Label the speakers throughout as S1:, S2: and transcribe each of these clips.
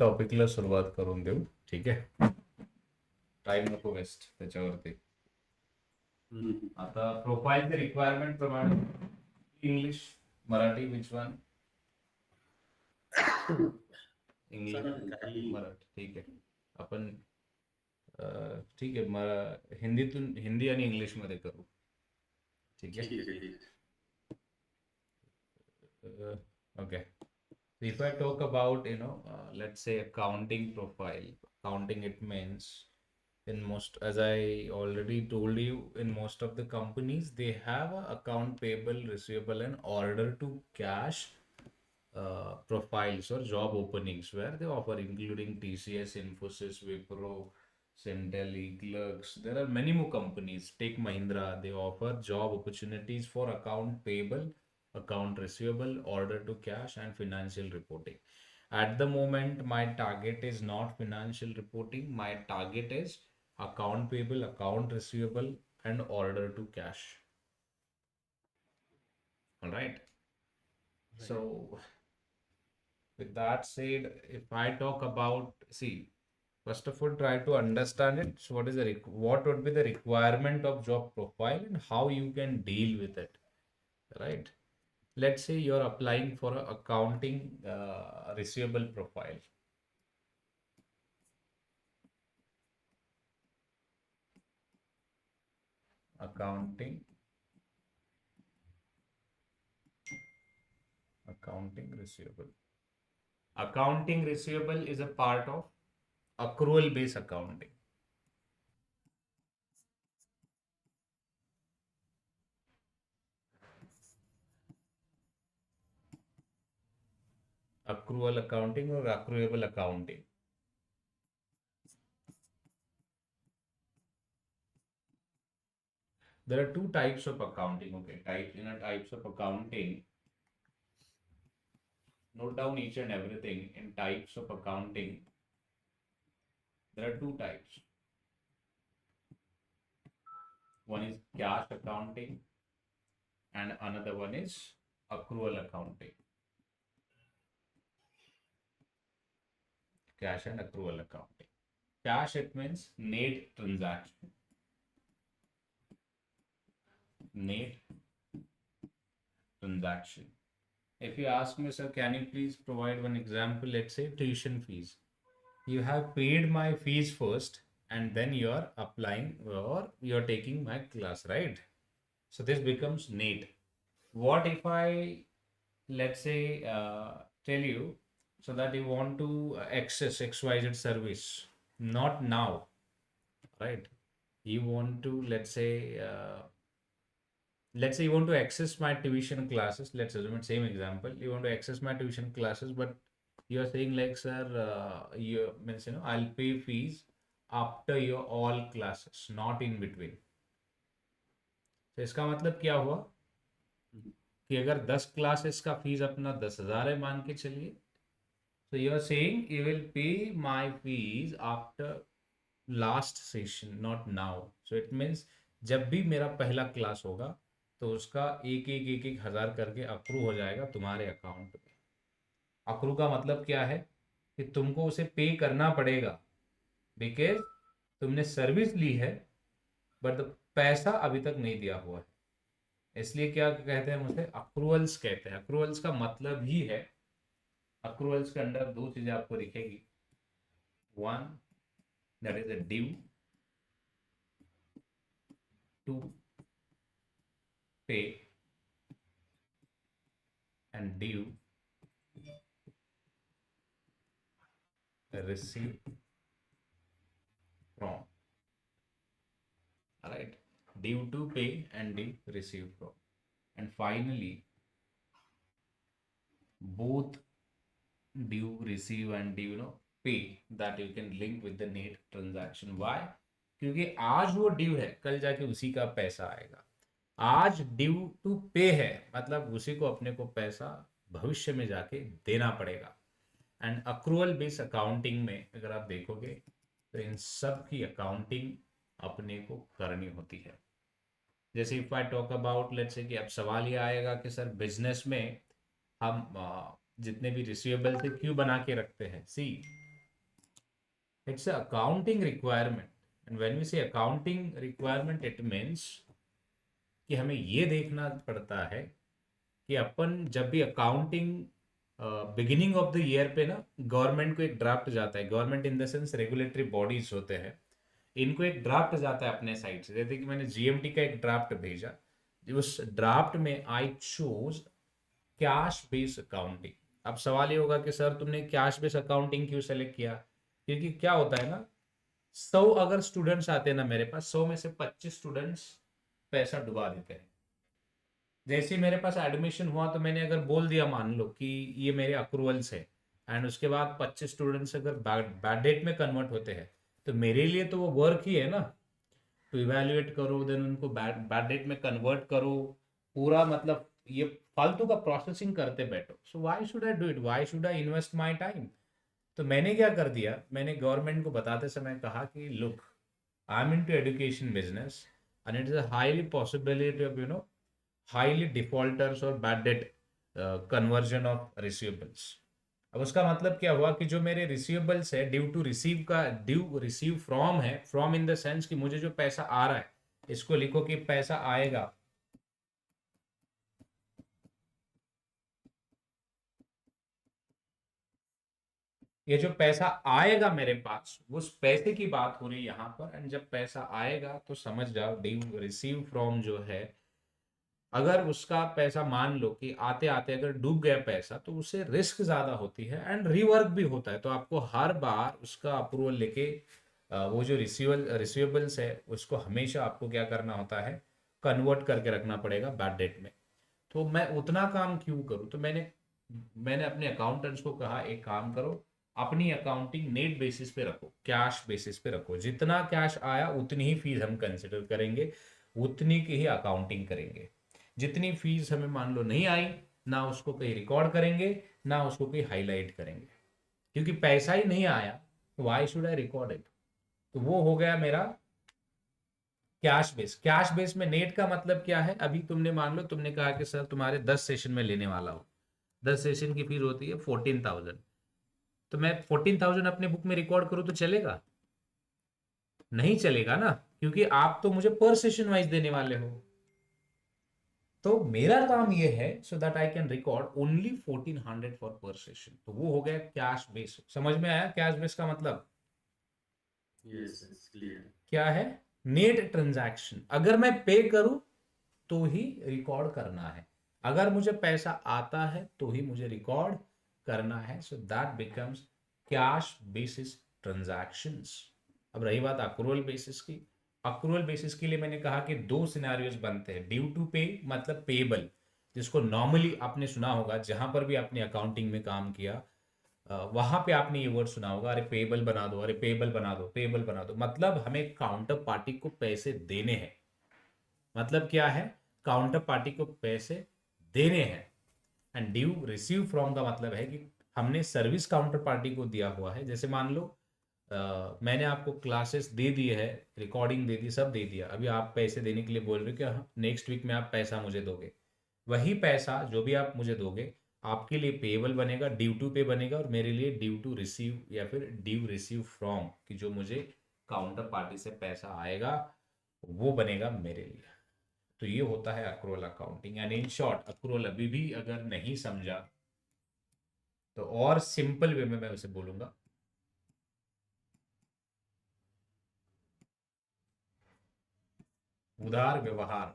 S1: टॉपिकला सुरुवात करून देऊ. ठीक आहे, टाइम नको वेस्ट त्याच्यावरती. आता प्रोफाईलचे रिक्वायरमेंट प्रमाणे English, Marathi, which one? English, Marathi, ठीक आहे. आपण ठीक आहे, हिंदीतून हिंदी आणि इंग्लिश मध्ये करू. ठीक आहे. Okay. So if I talk about, let's say accounting profile, accounting, it means in most, as I already told you, in most of the companies, they have a account payable, receivable, and order to cash profiles or job openings where they offer, including TCS, Infosys, Wipro, Centelli, Clerks. There are many more companies. Take Mahindra, they offer job opportunities for account payable, account receivable, order to cash, and financial reporting. At the moment, my target is not financial reporting. My target is account payable, account receivable, and order to cash. All right. So, with that said, if I talk about, see, first of all, try to understand it. So, what would be the requirement of job profile and how you can deal with it, right? Let's say you're applying for a accounting receivable profile. Accounting receivable. Accounting receivable is a part of accrual based accounting. Accrual accounting or accruable accounting. There are two types of accounting. Okay, types of accounting. Note down each and everything. In types of accounting, there are two types. One is cash accounting and another one is accrual accounting. Cash and accrual accounting. Cash, it means net transaction. Net transaction. If you ask me, sir, can you please provide one example? Let's say tuition fees. You have paid my fees first and then you are applying or you're taking my class, right? So this becomes net. What if I, let's say, tell you so that you want to access XYZ service, not now, right? You want to, let's say you want to access my tuition classes. Let's assume it same example. You want to access my tuition classes, but you are saying like, sir, you means I'll pay fees after your all classes, not in between. तो इसका मतलब क्या हुआ कि अगर 10 classes का fees अपना 10,000 है मान के चलिए, तो you are saying you will pay my fees after last session, not now. So it means जब भी मेरा पहला क्लास होगा तो उसका एक हजार करके अप्रूव हो जाएगा तुम्हारे अकाउंट में. अप्रूव का मतलब क्या है कि तुमको उसे पे करना पड़ेगा बिकॉज तुमने सर्विस ली है बट पैसा अभी तक नहीं दिया हुआ है. इसलिए क्या कहते हैं उसे अक्रूवल्स कहते हैं. अक्रूवल्स का मतलब ही है, अक्रूवल्स के अंदर दो चीजें आपको दिखेगी. One, that is a due. Two, pay. And due, receive from. All right, due to pay and due receive from. And finally, both due receive and due pay, that you can link with the net transaction. Why? क्योंकि आज वो due है, कल जाके उसी का पैसा आएगा. आज ड्यू टू पे है मतलब उसी को अपने को पैसा भविष्य में जाके देना पड़ेगा. एंड अक्रूवल बेस्ड अकाउंटिंग में अगर आप देखोगे तो इन सब की अकाउंटिंग अपने को करनी होती है. जैसे if I talk about, let's say कि अब सवाल ये आएगा कि सर बिजनेस में हम जितने भी रिसीवेबल से क्यों बना के रखते हैं. सी, It's a accounting requirement. And when we say accounting requirement, it means कि हमें ये देखना पड़ता है कि अपन जब भी accounting beginning of the year पे ना गवर्नमेंट को एक ड्राफ्ट जाता है, government in the sense regulatory bodies होते हैं, इनको एक ड्राफ्ट जाता है अपने साइड से। जैसे कि मैंने जीएमटी का एक ड्राफ्ट भेजा, उस ड्राफ्ट में I choose cash based accounting. अब सवाल ये होगा कि सर तुमने कैश बेस्ड अकाउंटिंग क्यों सेलेक्ट किया? क्योंकि क्या होता है ना, 100 अगर स्टूडेंट्स आते हैं ना मेरे पास, 100 में से 25 स्टूडेंट्स पैसा डुबा देते हैं। जैसे ही मेरे पास एडमिशन हुआ तो मैंने अगर बोल दिया मान लो कि ये मेरे अप्रूवल्स है, एंड उसके बाद 25 स्टूडेंट्स अगर बैड डेट में कन्वर्ट होते हैं, तो मेरे लिए तो वो वर्क ही है ना, तो इवेल्युएट करो, देन उनको बैड बैड डेट में कन्वर्ट करो, पूरा मतलब ये फालतू का प्रोसेसिंग करते बैठो। So why should I do it, why should I invest my time? तो मैंने क्या कर दिया, मैंने गवर्नमेंट को बताते समय कहा कि look, I am into education business and it is a highly possibility of highly defaulters और bad debt conversion of receivables. अब उसका मतलब क्या हुआ कि जो मेरे रिसीवेबल्स है ड्यू टू रिसीव का ड्यू रिसीव फ्रॉम है, फ्रॉम इन द सेंस कि मुझे जो पैसा आ रहा है, इसको लिखो कि पैसा आएगा, ये जो पैसा आएगा मेरे पास, उस पैसे की बात हो रही है यहाँ पर। एंड जब पैसा आएगा तो समझ जाओ ड्यू रिसीव फ्रॉम जो है, अगर उसका पैसा मान लो कि आते आते अगर डूब गया पैसा, तो उससे रिस्क ज्यादा होती है एंड रिवर्क भी होता है। तो आपको हर बार उसका अप्रूवल लेके वो जो रिसीवेबल्स है उसको हमेशा आपको क्या करना होता है, कन्वर्ट करके रखना पड़ेगा बैड डेट में। तो मैं उतना काम क्यों करूं? तो मैंने मैंने अपने अकाउंटेंट्स को कहा एक काम करो, अपनी अकाउंटिंग नेट बेसिस पे रखो, कैश बेसिस पे रखो, जितना कैश आया उतनी ही फीस हम कंसिडर करेंगे, उतनी की ही अकाउंटिंग करेंगे। जितनी फीस हमें मान लो नहीं आई, ना उसको कहीं रिकॉर्ड करेंगे, ना उसको कहीं हाईलाइट करेंगे, क्योंकि पैसा ही नहीं आया, तो why should I record it? तो वो हो गया मेरा कैश बेस। कैश बेस में नेट का मतलब क्या है, अभी तुमने मान लो तुमने कहा कि सर तुम्हारे 10 सेशन में लेने वाला हो, 10 सेशन की फीस होती है 14,000, तो मैं 14,000 अपने बुक में रिकॉर्ड करूँ तो चलेगा? नहीं चलेगा ना, क्योंकि आप तो मुझे पर सेशन वाइज देने वाले हो। तो मेरा काम ये है so that I can record only 1400 for पर सेशन। तो वो हो गया कैश बेस। समझ में आया कैश बेस का मतलब?
S2: Yes, it's clear.
S1: क्या है? नेट ट्रांजैक्शन, अगर मैं पे करूं तो ही रिकॉर्ड करना है, अगर मुझे पैसा आता है तो ही मुझे रिकॉर्ड करना है। So that becomes cash basis transactions. अब रही बात अक्रूवल बेसिस की, अक्रूवल बेसिस के लिए मैंने कहा कि दो सिनेरियोज बनते हैं। ड्यू टू पे मतलब पेबल, जिसको नॉर्मली आपने सुना होगा जहां पर भी आपने अकाउंटिंग में काम किया, वहां पे आपने ये वर्ड सुना होगा, अरे पेबल बना दो, अरे पेबल बना दो, पेबल बना दो, मतलब हमें काउंटर पार्टी को पैसे देने हैं। मतलब क्या है, काउंटर पार्टी को पैसे देने हैं। एंड ड्यू रिसीव फ्रॉम का मतलब है कि हमने सर्विस काउंटर पार्टी को दिया हुआ है। जैसे मान लो मैंने आपको क्लासेस दे दी है, रिकॉर्डिंग दे दी, सब दे दिया, अभी आप पैसे देने के लिए बोल रहे हो कि नेक्स्ट वीक में आप पैसा मुझे दोगे। वही पैसा जो भी आप मुझे दोगे आपके लिए पेएबल बनेगा, ड्यू टू पे बनेगा, और मेरे लिए ड्यू टू रिसीव या फिर ड्यू रिसीव फ्रॉम कि जो मुझे काउंटर पार्टी से पैसा आएगा वो बनेगा मेरे लिए। तो ये होता है accrual accounting. And in short accrual अभी भी अगर नहीं समझा तो और सिंपल वे में मैं उसे बोलूंगा, उधार व्यवहार,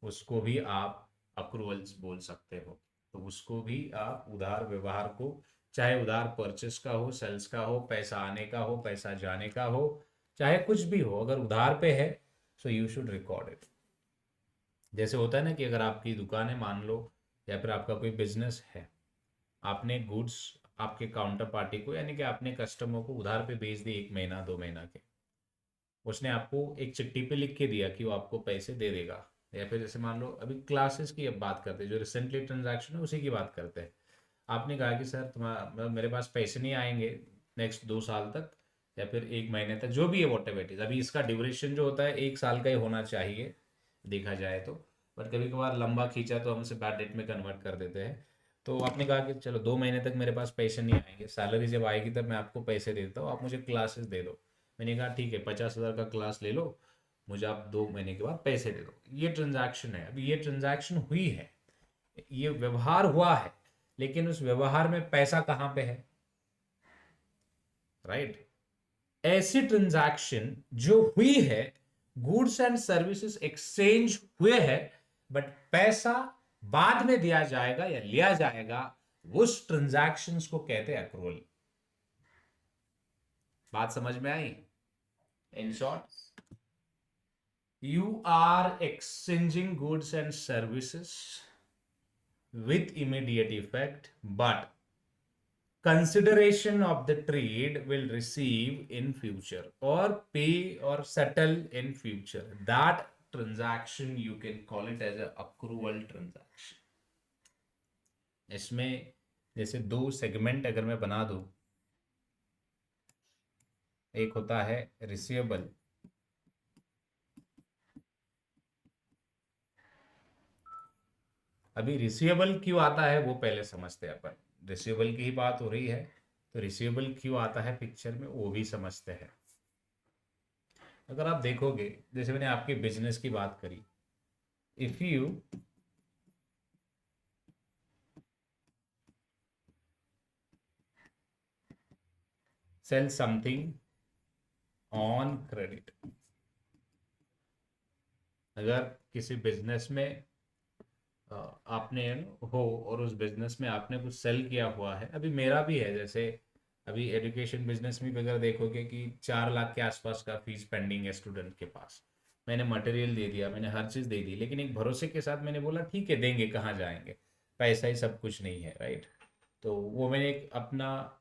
S1: उसको भी आप अक्रूवल्स बोल सकते हो। तो उसको भी आप उधार व्यवहार को, चाहे उधार परचेस का हो, सेल्स का हो, पैसा आने का हो, पैसा जाने का हो, चाहे कुछ भी हो, अगर उधार पे है सो यू शुड रिकॉर्ड इट। जैसे होता है ना कि अगर आपकी दुकान है मान लो, या फिर आपका कोई बिजनेस है, आपने गुड्स आपके काउंटर पार्टी को यानी कि आपने कस्टमर को उधार पे बेच दिए 1 महीना 2 महीना के, उसने आपको एक चिट्ठी पे लिख के दिया कि वो आपको पैसे दे देगा। या फिर जैसे मान लो अभी क्लासेस की अब बात करते हैं, जो रिसेंटली ट्रांजैक्शन है उसी की बात करते हैं। आपने कहा कि सर तुम्हारा मेरे पास पैसे नहीं आएंगे नेक्स्ट 2 साल तक, या फिर 1 महीने तक, जो भी है वॉट एवर इट इज। अभी इसका ड्यूरेशन जो होता है 1 साल का ही होना चाहिए देखा जाए तो, बट कभी कभार लंबा खींचा तो हम उसे बैड डेट में कन्वर्ट कर देते हैं। तो आपने कहा कि चलो 2 महीने तक मेरे पास पैसे नहीं आएंगे, सैलरी जब आएगी तब मैं आपको पैसे दे देता हूँ, आप मुझे क्लासेस दे दो। मैंने कहा ठीक है 50,000 का क्लास ले लो, मुझे आप 2 महीने के बाद पैसे दे दो। ये ट्रांजैक्शन है। अभी ये ट्रांजैक्शन हुई है, ये व्यवहार हुआ है, लेकिन उस व्यवहार में पैसा कहाँ पे है, राइट? ऐसी ट्रांजैक्शन जो हुई है, गुड्स एंड सर्विसेज एक्सचेंज हुए हैं, बट पैसा बाद में दिया जाएगा या लिया जाएगा, उस ट्रांजैक्शंस को कहते हैं अक्रूवल। बात समझ में आई? In short, you are exchanging goods and services with immediate effect, but consideration of the trade will receive in future or pay or settle in future. That transaction you can call it as a accrual transaction. इसमें जैसे 2 segment अगर मैं बना दूं, एक होता है receivable, अभी रिसीवेबल क्यों आता है वो पहले समझते हैं अपन। रिसीवेबल की ही बात हो रही है, तो रिसीवेबल क्यों आता है पिक्चर में वो भी समझते हैं। अगर आप देखोगे, जैसे मैंने आपके बिजनेस की बात करी, if you sell something on credit, अगर किसी बिजनेस में आपने हो और उस बिजनेस में आपने कुछ सेल किया हुआ है, अभी मेरा भी है, जैसे अभी एजुकेशन बिजनेस में भी अगर देखोगे कि 4 लाख के आसपास का फीस पेंडिंग है स्टूडेंट के पास, मैंने मटेरियल दे दिया, मैंने हर चीज़ दे दी, लेकिन एक भरोसे के साथ मैंने बोला ठीक है देंगे, कहाँ जाएंगे, पैसा ही सब कुछ नहीं है, राइट? तो वो मैंने एक अपना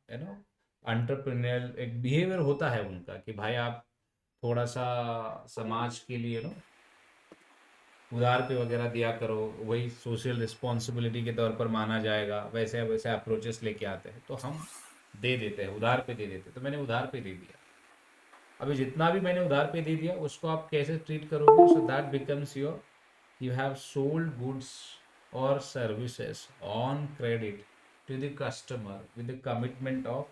S1: एंटरप्रेन्योर एक बिहेवियर होता है उनका कि भाई आप थोड़ा सा समाज के लिए उधार पे वगैरह दिया करो, वही सोशल रिस्पॉन्सिबिलिटी के तौर पर माना जाएगा, वैसे वैसे अप्रोचेस लेके आते हैं, तो हम दे देते हैं, उधार पे दे देते हैं। तो मैंने उधार पे दे दिया, अभी जितना भी मैंने उधार पे दे दिया उसको आप कैसे ट्रीट करोगे, so that becomes your, you have sold goods or services on credit to the customer with the commitment of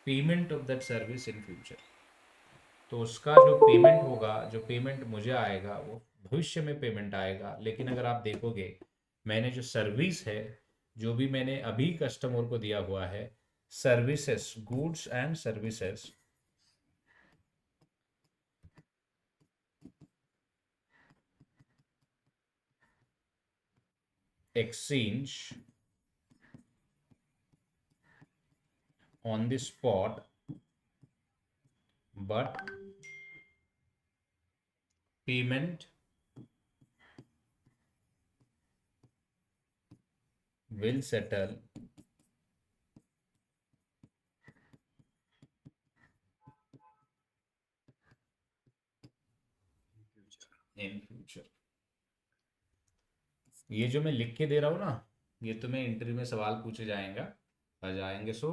S1: payment of that service in future। तो उसका जो पेमेंट होगा, जो पेमेंट मुझे आएगा वो भविष्य में पेमेंट आएगा। लेकिन अगर आप देखोगे, मैंने जो सर्विस है, जो भी मैंने अभी कस्टमर को दिया हुआ है, services, goods and services exchange on the spot, but payment will settle in future। ये जो मैं लिख के दे रहा हूँ ना, ये तुम्हें इंटरव्यू में सवाल पूछे जाएंगे, आ जाएंगे। सो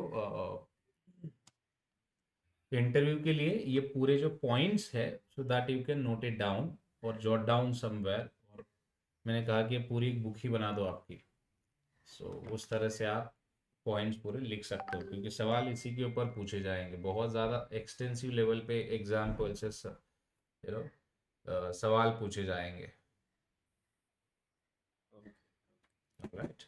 S1: इंटरव्यू के लिए ये पूरे जो पॉइंट्स है, so that you can note it down और जॉट डाउन समवेयर। और मैंने कहा कि पूरी एक बुक ही बना दो आपकी, सो उस तरह से आप पॉइंट्स पूरे लिख सकते हो, क्योंकि सवाल इसी के ऊपर पूछे जाएंगे। बहुत ज़्यादा एक्सटेंसिव लेवल पे एग्जाम्पल से सवाल पूछे जाएंगे, राइट?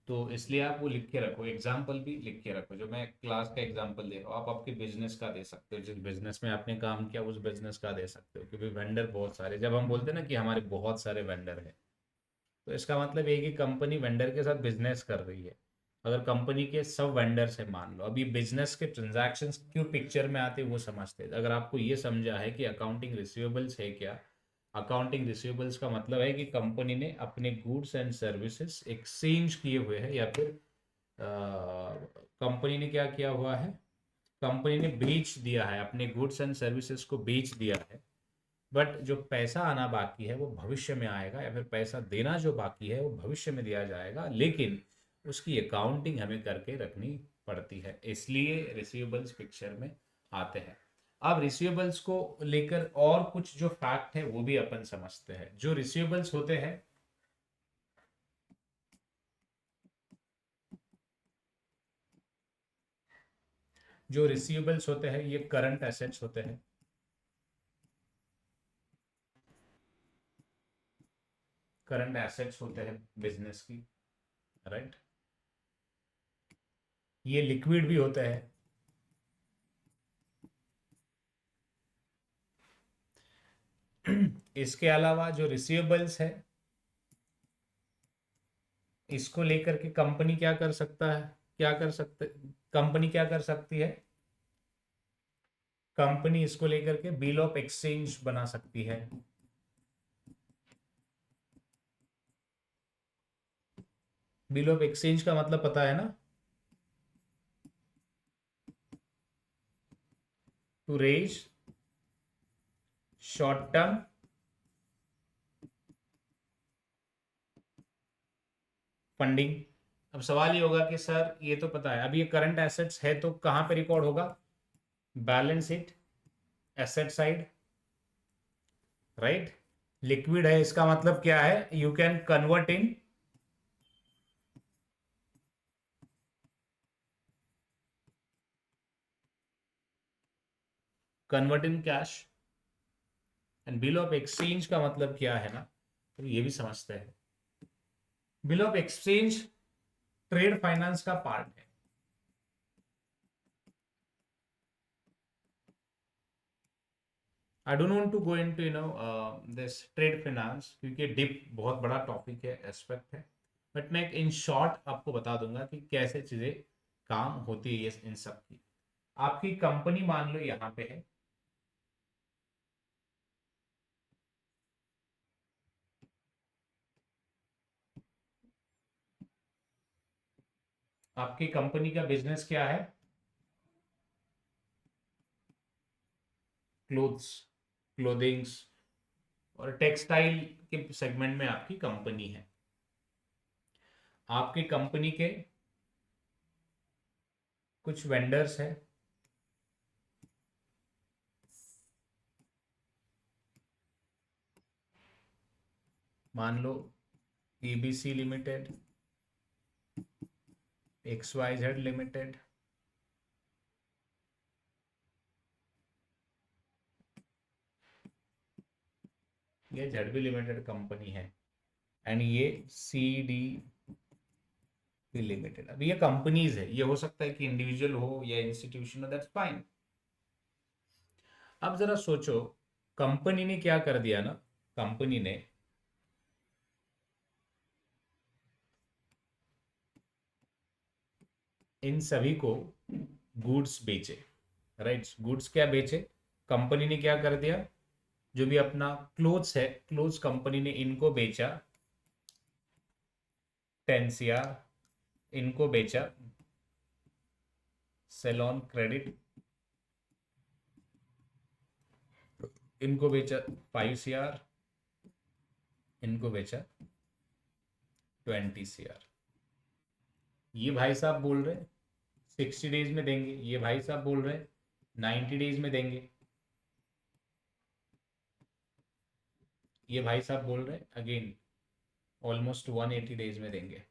S1: तो इसलिए आप वो लिख के रखो, एग्जाम्पल भी लिख के रखो। जो मैं क्लास का एग्जाम्पल दे रहा हूँ, आप आपके बिजनेस का दे सकते हो, जिस बिजनेस में आपने काम किया उस बिजनेस का दे सकते हो, क्योंकि वेंडर बहुत सारे, जब हम बोलते हैं ना कि हमारे बहुत सारे वेंडर हैं, तो इसका मतलब ये कि कंपनी वेंडर के साथ बिजनेस कर रही है। अगर कंपनी के सब वेंडर्स है मान लो, अभी बिजनेस के ट्रांजैक्शंस क्यों पिक्चर में आते हैं वो समझते हैं। अगर आपको ये समझा है कि अकाउंटिंग रिसीवेबल्स है क्या, अकाउंटिंग रिसीवेबल्स का मतलब है कि कंपनी ने अपने गुड्स एंड सर्विसेज एक्सचेंज किए हुए हैं, या फिर कंपनी ने क्या किया हुआ है, कंपनी ने बेच दिया है, अपने गुड्स एंड सर्विसेज को बेच दिया है, बट जो पैसा आना बाकी है वो भविष्य में आएगा, या फिर पैसा देना जो बाकी है वो भविष्य में दिया जाएगा, लेकिन उसकी अकाउंटिंग हमें करके रखनी पड़ती है, इसलिए रिसीवेबल्स पिक्चर में आते हैं। अब रिसीवेबल्स को लेकर और कुछ जो फैक्ट है वो भी अपन समझते हैं। जो रिसीवेबल्स होते हैं, जो रिसीवेबल्स होते हैं ये करंट एसेट्स होते हैं, करंट एसेट्स होते हैं बिजनेस की, राइट। ये लिक्विड भी होते हैं, इसके अलावा जो रिसीवेबल्स है इसको लेकर के कंपनी क्या कर सकता है, क्या कर सकते, कंपनी क्या कर सकती है, कंपनी इसको लेकर के बिल ऑफ एक्सचेंज बना सकती है। बिल ऑफ एक्सचेंज का मतलब पता है ना, to raise short term funding. अब सवाल ये होगा कि सर ये तो पता है, अब ये करंट एसेट्स है तो कहां पे रिकॉर्ड होगा, balance sheet, asset side, right. Liquid है इसका मतलब क्या है, you can convert in cash. And bill of exchange का मतलब क्या है ना, तो ये भी समझते हैं। Bill of exchange trade finance का पार्ट है। I don't want to go into this trade finance, क्योंकि डिप बहुत बड़ा टॉपिक है, एस्पेक्ट है, बट मैं इन शॉर्ट आपको बता दूंगा कि कैसे चीजें काम होती है ये इन सब की। आपकी कंपनी मान लो यहाँ पे है, आपकी कंपनी का बिजनेस क्या है, क्लोथ्स, क्लोथिंग्स और टेक्सटाइल के सेगमेंट में आपकी कंपनी है। आपकी कंपनी के कुछ वेंडर्स है, मान लो EBC लिमिटेड, XYZ लिमिटेड, ये ZB लिमिटेड कंपनी है, एंड ये CD लिमिटेड। अब ये कंपनीज है, ये हो सकता है कि इंडिविजुअल हो या इंस्टीट्यूशन हो, दैट्स फाइन। अब जरा सोचो, कंपनी ने क्या कर दिया ना, कंपनी ने इन सभी को गुड्स बेचे, राइट। गुड्स क्या बेचे, कंपनी ने क्या कर दिया, जो भी अपना क्लोथ्स है, क्लोथ्स कंपनी ने इनको बेचा 10 CR, इनको बेचा सेलॉन क्रेडिट, इनको बेचा 5 CR, इनको बेचा 20 CR। ये भाई साहब बोल रहे 60 डेज में देंगे, ये भाई साहब बोल रहे 90 डेज में देंगे, ये भाई साहब बोल रहे अगेन ऑलमोस्ट 180 डेज में देंगे।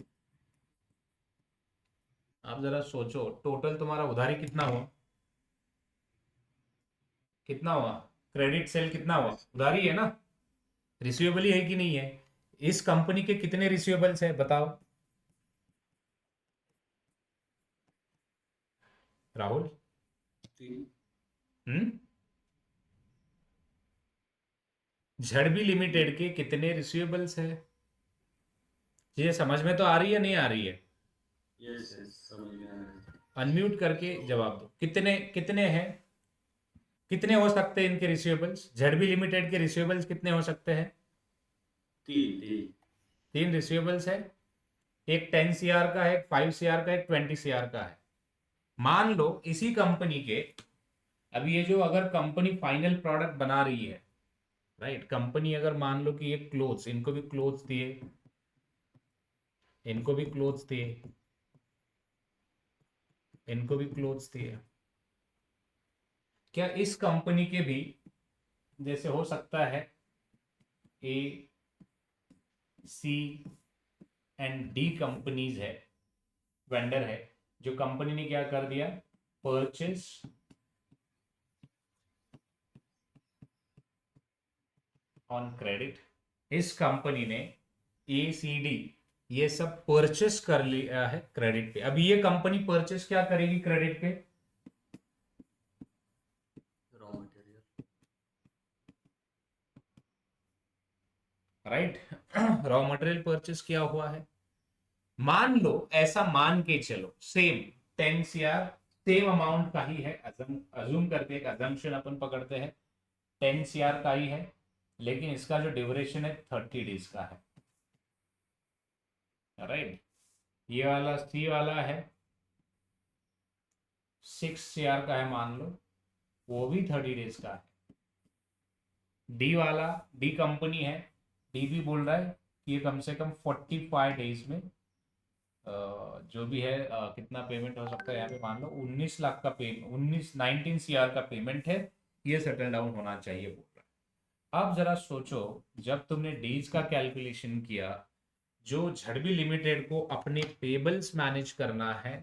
S1: आप जरा सोचो टोटल तुम्हारा उधारी कितना हुआ, कितना हुआ, क्रेडिट सेल कितना हुआ, उधारी है ना, रिसीवेबल ही है कि नहीं है। इस कंपनी के कितने रिसीवेबल्स है बताओ राहुल।
S2: 3।
S1: हम्म, झड़बी लिमिटेड के कितने रिसीवेबल्स है, ये समझ में तो आ रही है नहीं आ रही है,
S2: यस यस समझ में आ रहा है।
S1: अनम्यूट करके जवाब दो, कितने कितने हैं, कितने हो सकते हैं इनके रिसीवेबल्स, झड़बी लिमिटेड के रिसीवेबल्स कितने हो सकते हैं,
S2: 3 3।
S1: 3 रिसीवेबल्स है, एक 10 CR का है, एक 5 CR का है, एक 20 CR का है। मान लो इसी कंपनी के, अब ये जो अगर कंपनी फाइनल प्रोडक्ट बना रही है, राइट, कंपनी अगर मान लो कि ये क्लोथ्स, इनको भी क्लोथ्स दिए, इनको भी क्लोथ्स दिए, इनको भी क्लोथ्स दिए, क्या इस कंपनी के भी जैसे हो सकता है A, C and D companies है, वेंडर है, जो कंपनी ने क्या कर दिया परचेज ऑन क्रेडिट, इस कंपनी ने ACD ये सब परचेस कर लिया है क्रेडिट पे। अभी ये कंपनी परचेस क्या करेगी क्रेडिट पे?
S2: Raw material.
S1: Right, raw material purchase किया हुआ है। मान लो, ऐसा मान के चलो, सेम 10 CR सेम अमाउंट का ही है, अजूम करके एक अजम्पशन अपन पकड़ते हैं, 10 CR का ही है, लेकिन इसका जो ड्यूरेशन है 30 डेज का है। राइट, ये वाला सी वाला है 6 CR का है मान लो, वो भी 30 डेज का है। डी वाला, डी कंपनी है, डी भी बोल रहा है कि ये कम से कम 45 डेज में जो भी है कितना पेमेंट हो सकता है, यहाँ पे मान लो 19 लाख का पेमेंट, 19 का पेमेंट है, ये सेटल डाउन होना चाहिए बोल रहा है। अब जरा सोचो, जब तुमने डीज का कैलकुलेशन किया, जो झड़बी लिमिटेड को अपने पेबल्स मैनेज करना है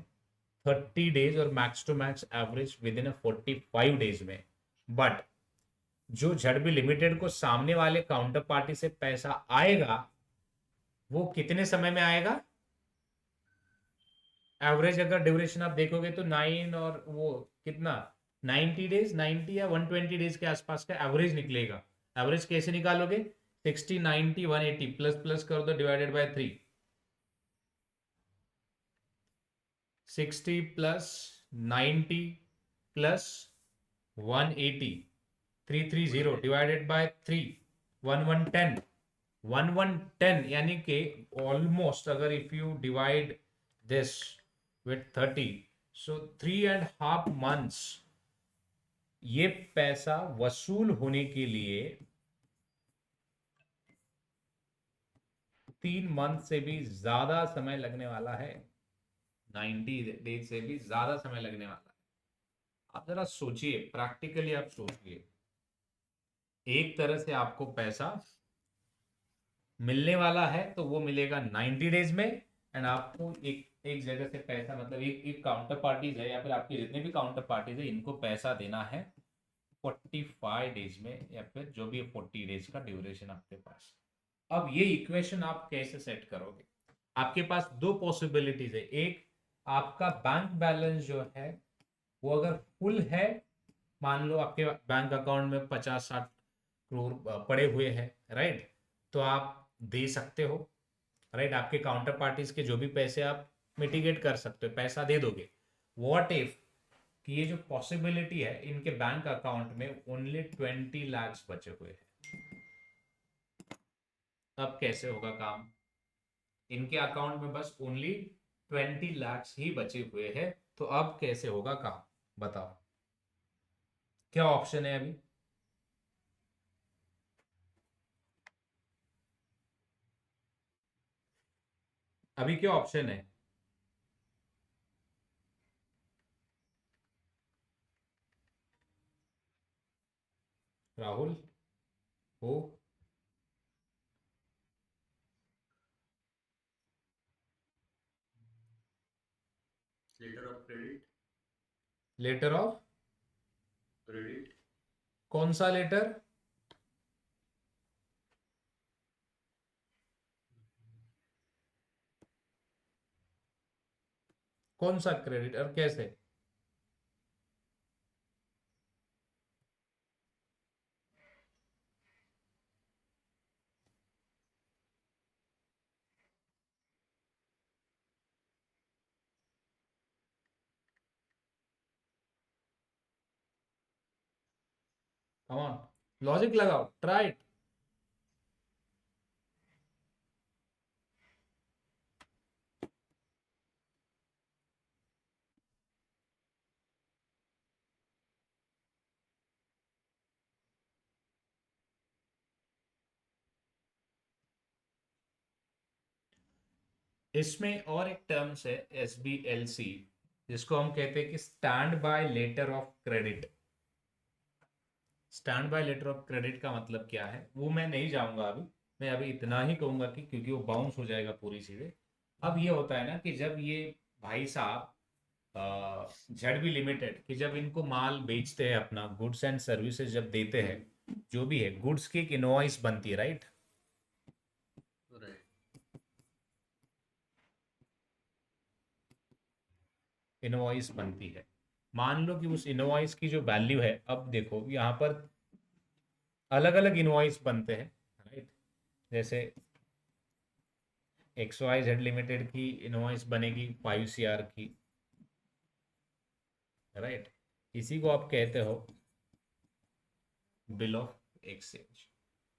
S1: 30 डेज और max to max average within 45 days में, बट जो झड़बी लिमिटेड को सामने वाले काउंटर पार्टी से पैसा आएगा वो कितने समय में आएगा? एवरेज अगर ड्यूरेशन आप देखोगे तो 9 और वो कितना, 90 डेज, 90 या 120 डेज के आसपास का एवरेज निकलेगा। एवरेज कैसे निकालोगे? 60, 90, 180 प्लस प्लस कर दो, divided by 3, 60 plus 90 plus 180, 330 divided by 3, 1110, 1110, यानी कि ऑलमोस्ट, अगर if you divide this with 30, so 3.5 months ये पैसा वसूल होने के लिए 3 मंथ से भी ज्यादा समय लगने वाला है, 90 डेज से भी ज्यादा समय लगने वाला है। आप जरा सोचिए, प्रैक्टिकली आप सोचिए, एक तरह से आपको पैसा मिलने वाला है तो वो मिलेगा 90 डेज में, एंड आपको एक एक जगह से पैसा, मतलब एक एक काउंटर पार्टीज है या फिर आपके जितने भी काउंटर पार्टीज है, इनको पैसा देना है 45 डेज में, या फिर जो भी 40 डेज का ड्यूरेशन आपके पास। अब ये इक्वेशन आप कैसे सेट करोगे? आपके पास दो पॉसिबिलिटीज है। एक, आपका बैंक बैलेंस जो है वो अगर फुल है, मान लो आपके बैंक अकाउंट में 50-60 करोड़ पड़े हुए हैं, राइट, तो आप दे सकते हो, राइट, आपके काउंटर पार्टीज के जो भी पैसे आप मिटिगेट कर सकते हो, पैसा दे दोगे। व्हाट इफ कि ये जो पॉसिबिलिटी है, इनके बैंक अकाउंट में ओनली 20 lakhs बचे हुए हैं, अब कैसे होगा काम? इनके अकाउंट में बस ओनली 20 lakhs ही बचे हुए हैं, तो अब कैसे होगा काम, बताओ क्या ऑप्शन है अभी? अभी क्या ऑप्शन है? राहुल हो?
S2: Letter of credit.
S1: Letter of
S2: credit.
S1: कौन सा लेटर? कौन सा क्रेडिट और कैसे? कम ऑन, लॉजिक लगाओ, ट्राई इट। इसमें और एक टर्म्स है SBLC, जिसको हम कहते हैं कि stand by letter of credit. Stand by letter of credit का मतलब क्या है वो मैं नहीं जाऊंगा अभी, मैं अभी इतना ही कहूंगा कि क्योंकि वो बाउंस हो जाएगा पूरी चीजें। अब ये होता है ना कि जब ये भाई साहब झड़बी लिमिटेड कि जब इनको माल बेचते हैं, अपना गुड्स एंड सर्विसेज जब देते हैं, जो भी है गुड्स की एक इनवॉइस बनती है, राइट?
S2: Right.
S1: इनवॉइस बनती है। मान लो कि उस इनवॉइस की जो वैल्यू है, अब देखो यहाँ पर अलग अलग इनवॉइस बनते हैं, राइट? जैसे XYZ लिमिटेड की इनवॉइस बनेगी 5 CR की, राइट? इसी को आप कहते हो बिल ऑफ एक्सचेंज।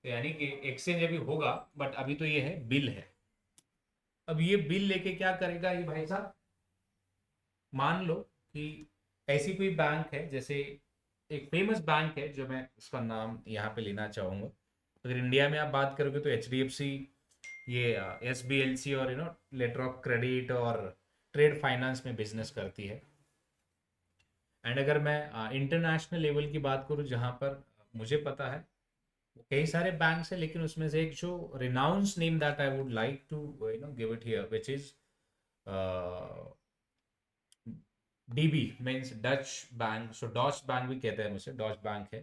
S1: तो यानी कि एक्सचेंज अभी होगा, बट अभी तो ये है बिल है। अब ये बिल लेके क्या करेगा ये भाई साहब? मान लो कि ऐसी कोई बैंक है, जैसे एक फेमस बैंक है जो मैं उसका नाम यहाँ पे लेना चाहूंगा। अगर इंडिया में आप बात करोगे तो HDFC, ये SBLC, और लेटर ऑफ क्रेडिट और ट्रेड फाइनेंस में बिजनेस करती है। एंड अगर मैं इंटरनेशनल लेवल की बात करूँ, जहाँ पर मुझे पता है कई सारे बैंक्स है, लेकिन उसमें से एक जो renounce name that I would like to give it here, which is DB, means Dutch bank. So Deutsche bank भी कहते हैं उसे, डॉच बैंक है।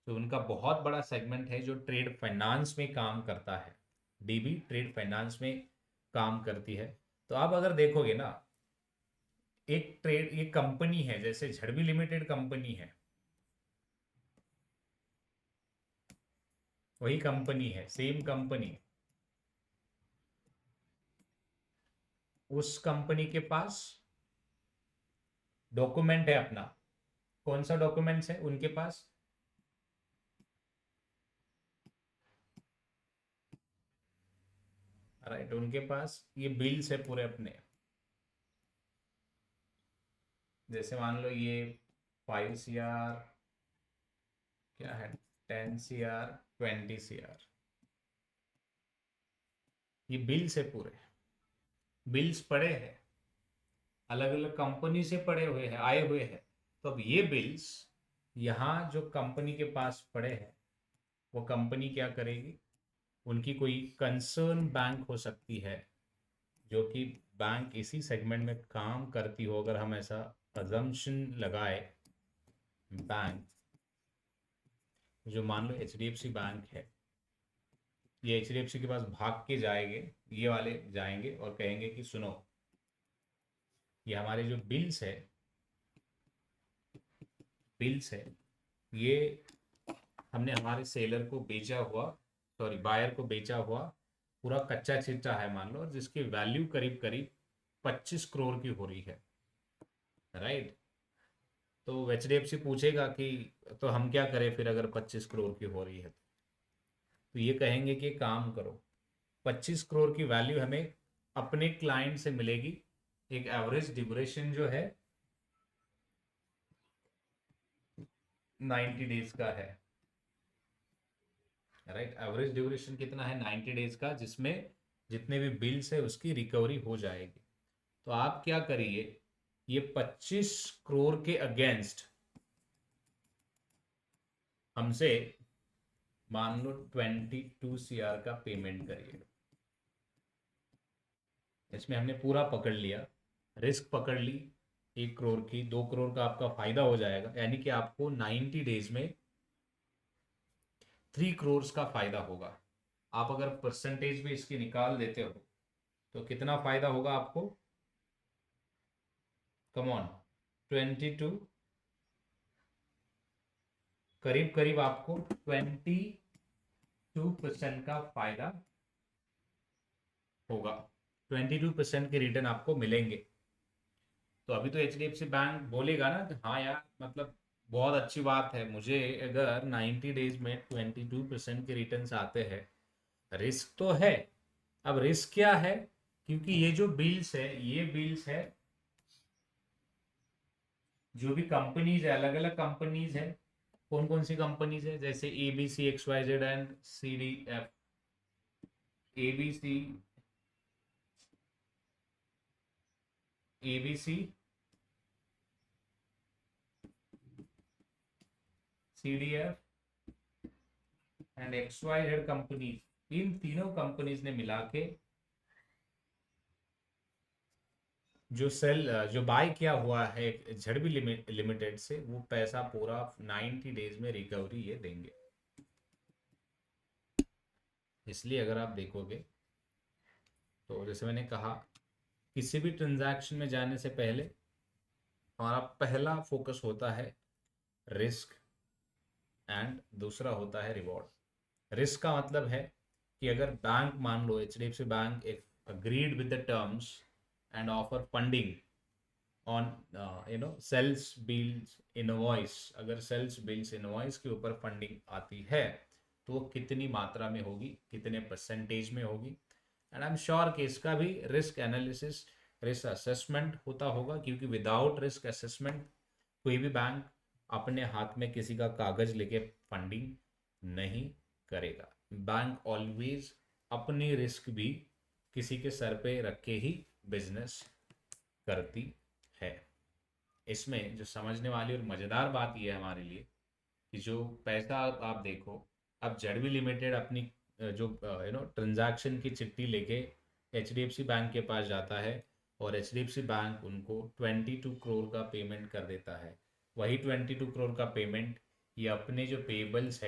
S1: तो उनका बहुत बड़ा सेगमेंट है जो ट्रेड फाइनेंस में काम करता है। DB ट्रेड फाइनेंस में काम करती है। तो आप अगर देखोगे ना, एक ट्रेड, ये कंपनी है, जैसे झड़बी लिमिटेड कंपनी है, वही कंपनी है, सेम कंपनी। उस कंपनी के पास डॉक्यूमेंट है अपना। कौन सा डॉक्यूमेंट्स है उनके पास? राइट, उनके पास ये बिल्स है पूरे अपने। जैसे मान लो ये 5 CR, क्या है, 10 CR, 20 CR, ये बिल्स है पूरे। बिल्स पड़े हैं, अलग अलग कंपनी से पड़े हुए हैं, आए हुए हैं। तो अब ये बिल्स यहाँ जो कंपनी के पास पड़े हैं, वो कंपनी क्या करेगी? उनकी कोई कंसर्न बैंक हो सकती है, जो कि बैंक इसी सेगमेंट में काम करती हो, अगर हम ऐसा अजम्पशन लगाए। बैंक जो मान लो HDFC बैंक है, ये HDFC के पास भाग के जाएंगे, ये वाले जाएंगे और कहेंगे कि सुनो, ये हमारे जो बिल्स है, ये हमने हमारे सेलर को बेचा हुआ, सॉरी बायर को बेचा हुआ पूरा कच्चा चिट्ठा है मान लो, और जिसकी वैल्यू करीब करीब 25 करोड़ की हो रही है, राइट? तो HDFC पूछेगा कि तो हम क्या करें फिर, अगर 25 करोड़ की हो रही है? तो ये कहेंगे कि काम करो, 25 करोड़ की वैल्यू हमें अपने क्लाइंट से मिलेगी। एक एवरेज ड्यूरेशन जो है 90 डेज का है, राइट? एवरेज ड्यूरेशन कितना है? 90 डेज का, जिसमें जितने भी बिल्स है उसकी रिकवरी हो जाएगी। तो आप क्या करिए, ये 25 करोड़ के अगेंस्ट हमसे मान लो 22 CR का पेमेंट करिए। इसमें हमने पूरा पकड़ लिया, रिस्क पकड़ ली, 1 करोड़ की, 2 करोड़ का आपका फायदा हो जाएगा, यानी कि आपको 90 डेज में 3 करोड़ का फायदा होगा। आप अगर परसेंटेज भी इसकी निकाल देते हो तो कितना फायदा होगा आपको? कम ऑन, 22, करीब करीब आपको 22% का फायदा होगा। 22% के रिटर्न आपको मिलेंगे। तो अभी तो HDFC बैंक बोलेगा ना कि हाँ यार, मतलब बहुत अच्छी बात है, मुझे अगर 90 डेज में 22% के रिटर्न्स आते हैं। रिस्क तो है। अब रिस्क क्या है? क्योंकि ये जो बिल्स है, ये बिल्स है, जो भी कंपनीज है, अलग अलग कंपनीज है। कौन कौन सी कंपनीज है? जैसे ABC XYZ and CDF। ABC, ABC, CDF and XYZ companies, इन तीनों कंपनीज ने मिला के जो बाय किया हुआ है झड़बी लिमिटेड से, वो पैसा पूरा 90 डेज में रिकवरी ये देंगे। इसलिए अगर आप देखोगे तो जैसे मैंने कहा, किसी भी ट्रांजैक्शन में जाने से पहले हमारा पहला फोकस होता है रिस्क, एंड दूसरा होता है रिवॉर्ड। रिस्क का मतलब है कि अगर बैंक, मान लो HDFC बैंक एक agreed with the terms and offer funding on sales bills invoice, अगर सेल्स बिल्स इनवॉइस के ऊपर फंडिंग आती है तो वो कितनी मात्रा में होगी, कितने परसेंटेज में होगी। एंड आई एम श्योर कि इसका भी रिस्क एनालिसिस, रिस्क असेसमेंट होता होगा, क्योंकि विदाउट रिस्क असेसमेंट कोई भी बैंक अपने हाथ में किसी का कागज लेके फंडिंग नहीं करेगा। बैंक ऑलवेज अपनी रिस्क भी किसी के सर पे रख के ही बिजनेस करती है। इसमें जो समझने वाली और मज़ेदार बात यह है हमारे लिए कि जो पैसा आप देखो, अब जेडबी लिमिटेड अपनी जो ट्रांजैक्शन की चिट्ठी लेके HDFC बैंक के पास जाता है, और HDFC बैंक उनको 22 करोड़ का पेमेंट कर देता है। वही 22 करोड़ का पेमेंट ये अपने जो पेबल्स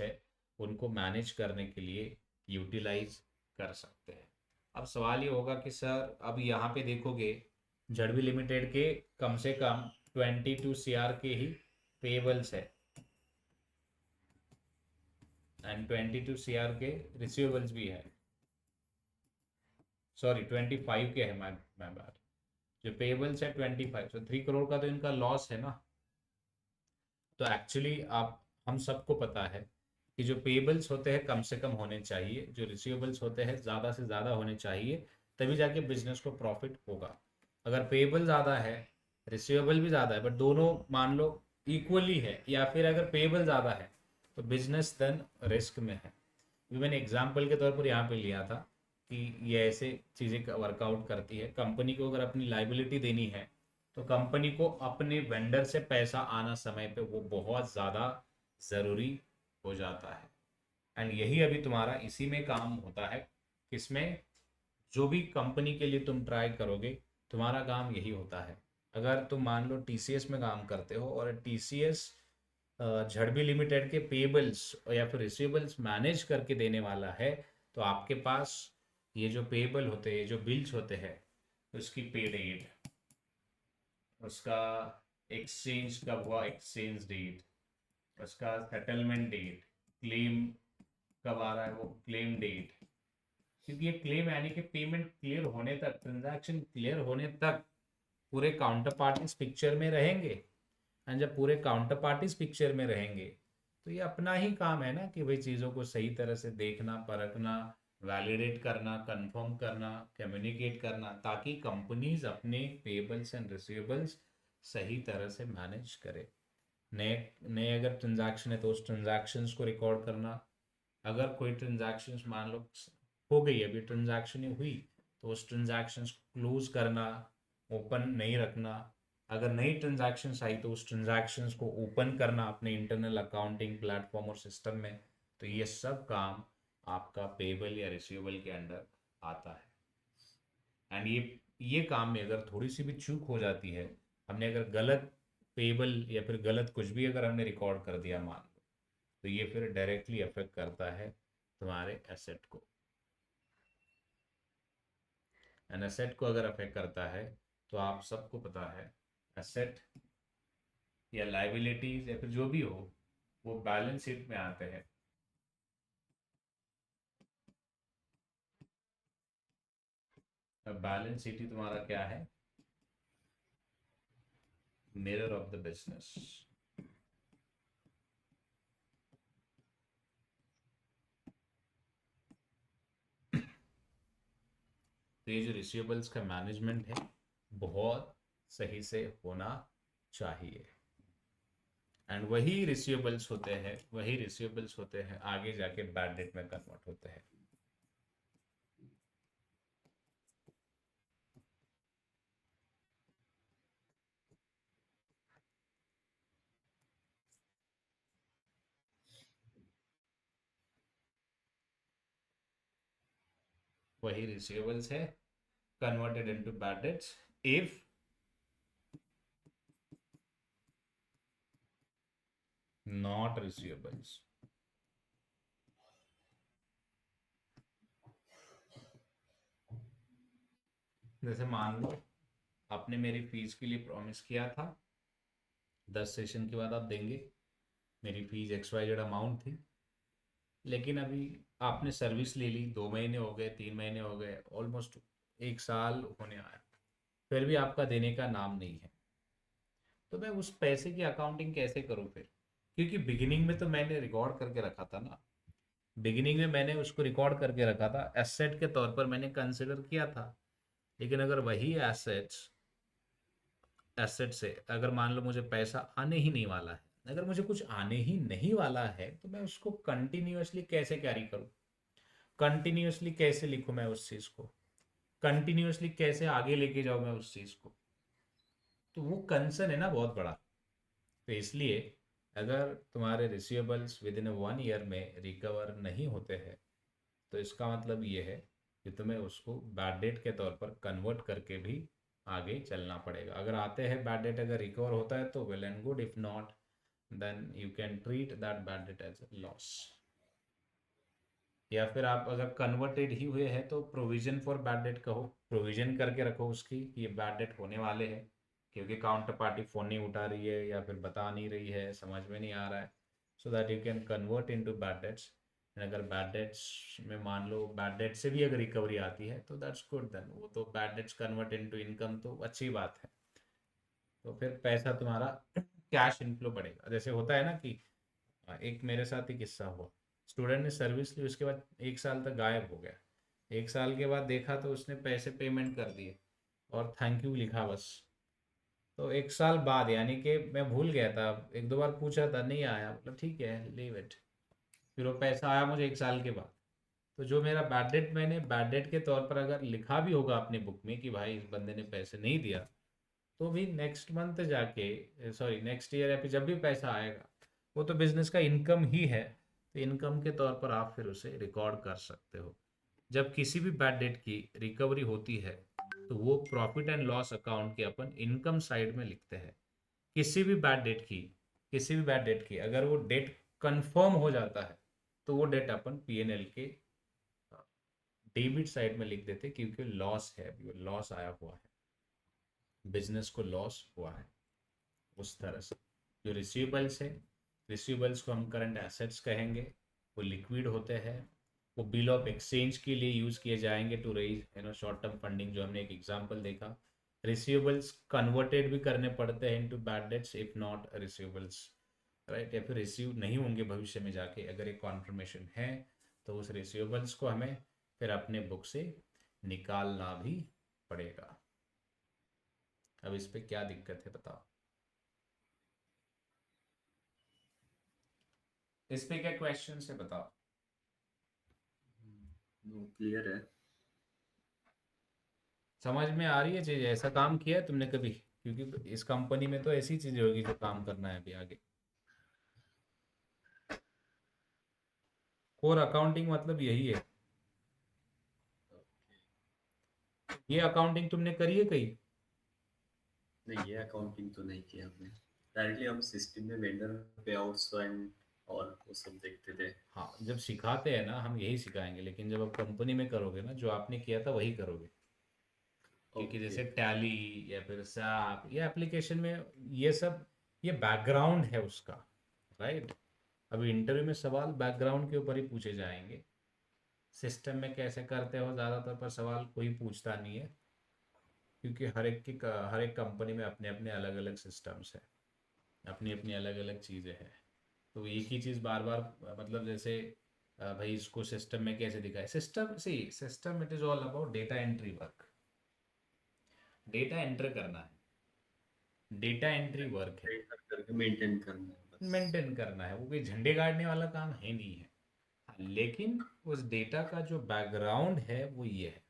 S1: है उनको मैनेज करने के लिए यूटिलाइज कर सकते हैं। अब सवाल ये होगा कि सर अब यहाँ पे देखोगे झड़वी लिमिटेड के कम से कम 22 CR के ही पेबल्स है, एंड 22 CR के रिसीवेबल्स भी है। सॉरी 25 के है, मैं बात, जो पेबल्स है 25, तो 3 करोड़ का तो इनका लॉस है ना। तो एक्चुअली आप, हम सबको पता है कि जो पेबल्स होते हैं कम से कम होने चाहिए, जो रिसीवेबल्स होते हैं ज़्यादा से ज़्यादा होने चाहिए, तभी जाके बिजनेस को प्रॉफिट होगा। अगर पेबल ज़्यादा है, रिसीवेबल भी ज़्यादा है, बट दोनों मान लो इक्वली है, या फिर अगर पेबल ज़्यादा है तो बिजनेस देन रिस्क में है। भी मैंने एग्जाम्पल के तौर पर यहाँ पे लिया था कि ये ऐसे चीज़ें वर्कआउट करती है। कंपनी को अगर अपनी लाइबिलिटी देनी है तो कंपनी को अपने वेंडर से पैसा आना समय पे वो बहुत ज़्यादा ज़रूरी हो जाता है। एंड यही अभी तुम्हारा इसी में काम होता है, किसमें, जो भी कंपनी के लिए तुम ट्राई करोगे तुम्हारा काम यही होता है। अगर तुम मान लो TCS में काम करते हो और TCS झड़बी लिमिटेड के पेबल्स या फिर रिसीवेबल्स मैनेज करके देने वाला है, तो आपके पास ये जो पेबल होते हैं, जो बिल्स होते हैं, उसकी पे डेट, उसका एक्सचेंज कब हुआ, एक्सचेंज डेट, उसका सेटलमेंट डेट, क्लेम कब आ रहा है वो क्लेम डेट, क्योंकि ये क्लेम यानी कि पेमेंट क्लियर होने तक, ट्रांजैक्शन क्लियर होने तक पूरे काउंटर पार्टीज पिक्चर में रहेंगे। एंड जब पूरे काउंटर पार्टीज पिक्चर में रहेंगे तो ये अपना ही काम है ना कि भाई चीज़ों को सही तरह से देखना, परखना, वैलिडेट करना, कंफर्म करना, कम्युनिकेट करना, ताकि कंपनीज अपने पेबल्स एंड रिसीवेबल्स सही तरह से मैनेज करे। नए नए अगर ट्रांजैक्शन है तो उस ट्रांजैक्शंस को रिकॉर्ड करना। अगर कोई ट्रांजैक्शंस मान लो हो गई, अभी ट्रांजैक्शन हुई, तो उस ट्रांजैक्शंस को क्लोज करना, ओपन नहीं रखना। अगर नई ट्रांजैक्शंस आई तो उस ट्रांजैक्शंस को ओपन करना अपने इंटरनल अकाउंटिंग प्लेटफॉर्म और सिस्टम में। तो ये सब काम आपका पेबल या रिसीवेबल के अंडर आता है। एंड ये काम में अगर थोड़ी सी भी चूक हो जाती है, हमने अगर गलत पेबल या फिर गलत कुछ भी अगर हमने रिकॉर्ड कर दिया मान लो, तो ये फिर डायरेक्टली अफेक्ट करता है तुम्हारे एसेट को। एंड एसेट को अगर अफेक्ट करता है तो आप सबको पता है एसेट या लाइबिलिटीज या फिर जो भी हो वो बैलेंस शीट में आते हैं। अब बैलेंस शीट ही तुम्हारा क्या है, मिरर ऑफ द बिजनेस। तो ये जो रिसीवेबल्स का मैनेजमेंट है बहुत सही से होना चाहिए। एंड वही रिसीवेबल्स होते हैं आगे जाके बैड डेट में कन्वर्ट होते हैं। वही रिसीवेबल्स है converted into bad debts if not receivables. जैसे मान लो आपने मेरी फीस के लिए प्रॉमिस किया था 10 सेशन के बाद आप देंगे, मेरी फीस XYZ अमाउंट थी, लेकिन अभी आपने सर्विस ले ली, 2 महीने हो गए, 3 महीने हो गए, ऑलमोस्ट 1 साल होने आया, फिर भी आपका देने का नाम नहीं है, तो मैं उस पैसे की अकाउंटिंग कैसे करूँ फिर? क्योंकि बिगिनिंग में तो मैंने रिकॉर्ड करके रखा था ना, बिगिनिंग में मैंने उसको रिकॉर्ड करके रखा था, एसेट के तौर पर मैंने कंसिडर किया था। लेकिन अगर वही एसेट्स एसेट से अगर मान लो मुझे पैसा आने ही नहीं वाला है, अगर मुझे कुछ आने ही नहीं वाला है, तो मैं उसको कंटिन्यूअसली कैसे कैरी करूँ? कंटिन्यूअसली कैसे लिखूँ मैं उस चीज़ को? कंटिन्यूअसली कैसे आगे लेके जाऊँ मैं उस चीज़ को? तो वो कंसर्न है ना बहुत बड़ा। तो इसलिए अगर तुम्हारे रिसीवेबल्स विद इन 1 ईयर में रिकवर नहीं होते हैं, तो इसका मतलब ये है कि तुम्हें उसको बैड डेट के तौर पर कन्वर्ट करके भी आगे चलना पड़ेगा। अगर आते हैं बैड डेट, अगर रिकवर होता है तो well and good, if not then you can treat that bad debt as loss. या फिर आप अगर कन्वर्टेड ही हुए हैं तो प्रोविजन फॉर बैड डेट कहो, प्रोविजन करके रखो उसकी कि ये बैड डेट होने वाले हैं, क्योंकि काउंटर पार्टी फ़ोन नहीं उठा रही है या फिर बता नहीं रही है, समझ में नहीं आ रहा है, so that you can convert into bad debts. अगर बैड डेट्स में मान लो बैड डेट से भी अगर रिकवरी आती है तो दैट्स गुड, देन वो तो bad debts convert into income तो अच्छी बात है। तो फिर पैसा तुम्हारा कैश इनफ्लो बढ़ेगा। जैसे होता है ना कि एक मेरे साथ ही किस्सा हुआ, स्टूडेंट ने सर्विस ली, उसके बाद 1 साल तक गायब हो गया, 1 साल के बाद देखा तो उसने पैसे पेमेंट कर दिए और थैंक यू लिखा बस। तो 1 साल बाद, यानी कि मैं भूल गया था, 1-2 बार पूछा था, नहीं आया, मतलब ठीक है लीव इट, फिर वो पैसा आया मुझे 1 साल के बाद। तो जो मेरा बैड डेट मैंने बैड डेट के तौर पर अगर लिखा भी होगा अपने बुक में कि भाई इस बंदे ने पैसे नहीं दिया, तो भी नेक्स्ट मंथ जाके, सॉरी नेक्स्ट ईयर या फिर जब भी पैसा आएगा, वो तो बिजनेस का इनकम ही है, तो इनकम के तौर पर आप फिर उसे रिकॉर्ड कर सकते हो। जब किसी भी बैड डेट की रिकवरी होती है तो वो प्रॉफिट एंड लॉस अकाउंट के अपन इनकम साइड में लिखते हैं। किसी भी बैड डेट की, किसी भी बैड डेट की अगर वो डेट कंफर्म हो जाता है, तो वो डेट अपन P&L के डेबिट साइड में लिख देते, क्योंकि लॉस है, लॉस आया हुआ है, बिजनेस को लॉस हुआ है। उस तरह से जो रिसीवेबल्स है, रिसीवेबल्स को हम करंट एसेट्स कहेंगे, वो लिक्विड होते हैं, वो बिल ऑफ एक्सचेंज के लिए यूज़ किए जाएंगे to raise short term funding, जो हमने एक एग्जांपल देखा। रिसीवेबल्स कन्वर्टेड भी करने पड़ते हैं into bad debts if not receivables, right, या फिर रिसीव नहीं होंगे भविष्य में जाके, अगर एक कॉन्फर्मेशन है तो उस रिसीवेबल्स को हमें फिर अपने बुक से निकालना भी पड़ेगा। अब इस पे क्या दिक्कत है बताओ? इस पे क्या क्वेश्चन है बताओ?
S2: नो क्लियर है।
S1: समझ में आ रही है चीज? ऐसा काम किया है तुमने कभी? क्योंकि इस कंपनी में तो ऐसी चीजें होगी जो काम करना है अभी आगे। कोर अकाउंटिंग मतलब यही है। ये अकाउंटिंग तुमने करी है कहीं?
S2: नहीं, ये अकाउंटिंग तो नहीं किया हमने। डायरेक्टली हम सिस्टम में वेंडर पे आउट्स एंड और वो सब देखते थे।
S1: हाँ, जब सिखाते हैं ना हम यही सिखाएंगे, लेकिन जब आप कंपनी में करोगे ना, जो आपने किया था वही करोगे। क्योंकि
S2: ओके।
S1: जैसे टैली या फिर सैप या एप्लीकेशन में ये सब, ये बैकग्राउंड है उसका, राइट। अभी इंटरव्यू में सवाल बैकग्राउंड के ऊपर ही पूछे जाएंगे। सिस्टम में कैसे करते हो ज़्यादातर पर सवाल कोई पूछता नहीं है, क्योंकि हर एक कंपनी में अपने अपने अलग अलग सिस्टम्स हैं, अपनी अपनी अलग अलग चीज़ें हैं। तो एक ही चीज़ बार बार, मतलब जैसे भाई इसको सिस्टम में कैसे दिखाए, system see system it is all about data entry work, data enter करना है, डेटा एंट्री वर्क है,
S2: करके मेंटेन करना है बस।
S1: मेंटेन करना है, वो कोई झंडे गाड़ने वाला काम है नहीं है। लेकिन उस डेटा का जो बैकग्राउंड है वो ये है,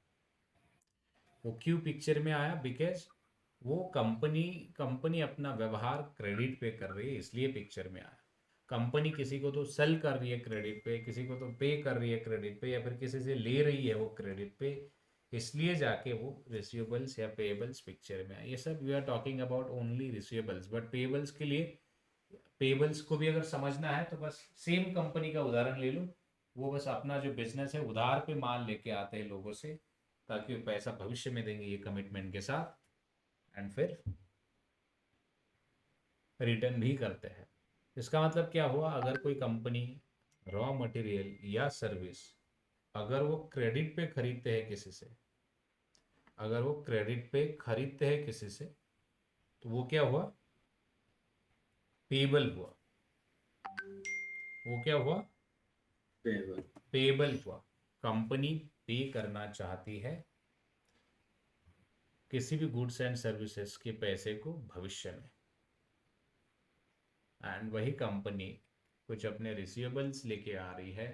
S1: वो क्यों पिक्चर में आया, बिकॉज वो कंपनी कंपनी अपना व्यवहार क्रेडिट पे कर रही है, इसलिए पिक्चर में आया। कंपनी किसी को तो सेल कर रही है क्रेडिट पे, किसी को तो पे कर रही है क्रेडिट पे, या फिर किसी से ले रही है वो क्रेडिट पे, इसलिए जाके वो रिसीवेबल्स या पेएबल्स पिक्चर में है। ये सब we are talking about only receivables, but payables के लिए, पेबल्स को भी अगर समझना है तो बस सेम कंपनी का उदाहरण ले लो। वो बस अपना जो बिजनेस है उधार पे माल लेके आते हैं लोगों से, ताकि वो पैसा भविष्य में देंगे ये कमिटमेंट के साथ, एंड फिर रिटर्न भी करते हैं। इसका मतलब क्या हुआ, अगर कोई कंपनी रॉ मटेरियल या सर्विस अगर वो क्रेडिट पे खरीदते हैं किसी से, अगर वो क्रेडिट पे खरीदते हैं किसी से, तो वो क्या हुआ, पेबल हुआ। वो क्या हुआ,
S2: पेबल।
S1: पेबल हुआ। कंपनी पे करना चाहती है किसी भी गुड्स एंड सर्विसेज के पैसे को भविष्य में, एंड वही कंपनी कुछ अपने रिसीवेबल्स लेके आ रही है,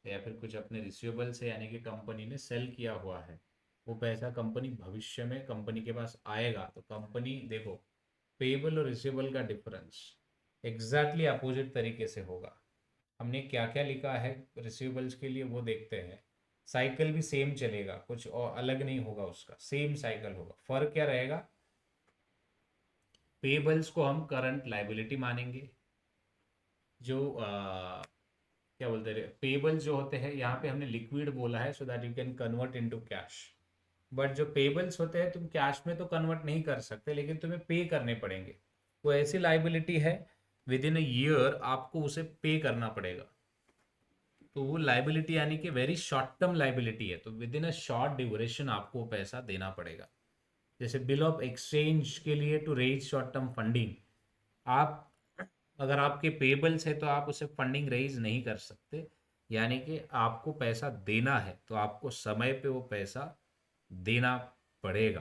S1: या फिर कुछ अपने रिसीवेबल्स है, यानी कि कंपनी ने सेल किया हुआ है, वो पैसा कंपनी भविष्य में कंपनी के पास आएगा। तो कंपनी देखो, पेबल और रिसीवेबल का डिफरेंस एग्जैक्टली अपोजिट तरीके से होगा। हमने क्या क्या लिखा है रिसीवेबल्स के लिए वो देखते हैं। साइकिल भी सेम चलेगा, कुछ और अलग नहीं होगा, उसका सेम साइकिल होगा। फर्क क्या रहेगा, पेबल्स को हम करंट लाइबिलिटी मानेंगे, जो क्या बोलते हैं, पेबल्स जो होते हैं यहाँ पे हमने लिक्विड बोला है, so that you can convert into cash. But जो पेबल्स होते हैं तुम कैश में तो कन्वर्ट नहीं कर सकते, लेकिन तुम्हें पे करने पड़ेंगे। वो ऐसी लाइबिलिटी है, विद इन अ ईयर आपको उसे पे करना पड़ेगा। तो वो लाइबिलिटी यानी कि वेरी शॉर्ट टर्म लाइबिलिटी है, तो with in a short duration आपको पैसा देना पड़ेगा। जैसे बिल ऑफ एक्सचेंज के लिए to raise short term funding, आप अगर आपके पेबल्स है तो आप उसे फंडिंग रेज नहीं कर सकते, यानी कि आपको पैसा देना है तो आपको समय पे वो पैसा देना पड़ेगा,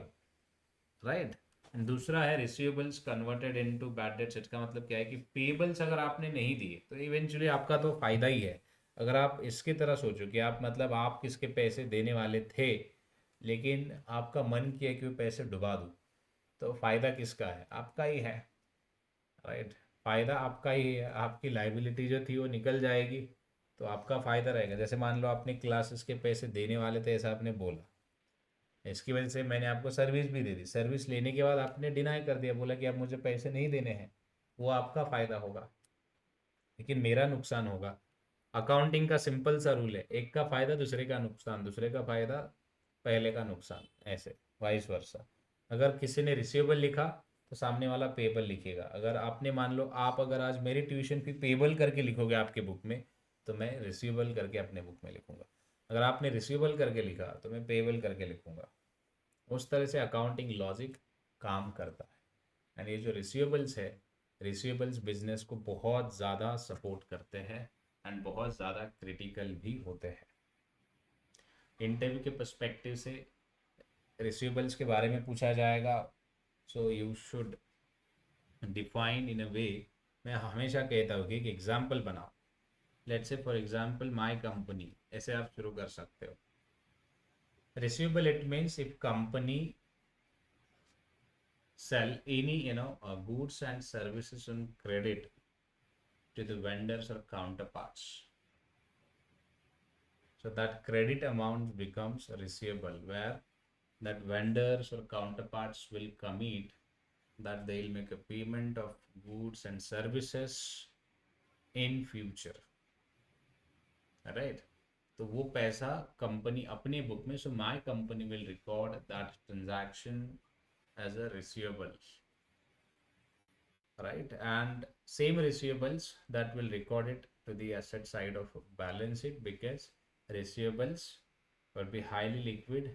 S1: राइट। दूसरा है receivables converted into bad debts. इसका मतलब क्या है कि पेबल्स अगर आपने नहीं दिए तो इवेंचुअली आपका तो फायदा ही है। अगर आप इसकी तरह सोचो कि आप मतलब आप किसके पैसे देने वाले थे, लेकिन आपका मन किया कि वो पैसे डुबा दूँ, तो फायदा किसका है, आपका ही है, राइट। फायदा आपका ही है, आपकी लाइबिलिटी जो थी वो निकल जाएगी, तो आपका फायदा रहेगा। जैसे मान लो आपने क्लासेस के पैसे देने वाले थे, ऐसा आपने बोला, इसकी वजह से मैंने आपको सर्विस भी दे दी, सर्विस लेने के बाद आपने डिनाई कर दिया, बोला कि अब मुझे पैसे नहीं देने हैं, वो आपका फ़ायदा होगा, लेकिन मेरा नुकसान होगा। अकाउंटिंग का सिंपल सा रूल है, एक का फ़ायदा दूसरे का नुकसान, दूसरे का फ़ायदा पहले का नुकसान, ऐसे वाइस वर्सा। अगर किसी ने रिसीवेबल लिखा तो सामने वाला पेबल लिखेगा। अगर आपने मान लो, आप अगर आज मेरी ट्यूशन फी पेबल करके लिखोगे आपके बुक में, तो मैं रिसीवेबल करके अपने बुक में लिखूंगा। अगर आपने रिसीवेबल करके लिखा तो मैं पेबल करके लिखूंगा। उस तरह से अकाउंटिंग लॉजिक काम करता है। एंड ये जो रिसीवेबल्स है, रिसीवेबल्स बिजनेस को बहुत ज़्यादा सपोर्ट करते हैं, एंड बहुत ज़्यादा क्रिटिकल भी होते हैं। इंटरव्यू के पर्सपेक्टिव से रिसीवेबल्स के बारे में पूछा जाएगा, so you should define in a way. मैं हमेशा कहता हूँ कि एक एग्जाम्पल बनाओ। Let's say for example my company, ऐसे आप शुरू कर सकते हो। Receivable it means if company sell any goods and services on credit to the vendors or counterparts, so that credit amount becomes receivable, where that vendors or counterparts will commit that they'll make a payment of goods and services in future, right? तो वो पैसा company अपने book में, so my company will record that transaction as a receivable, right? And same receivables that will record it to the asset side of balance sheet, because receivables will be highly liquid,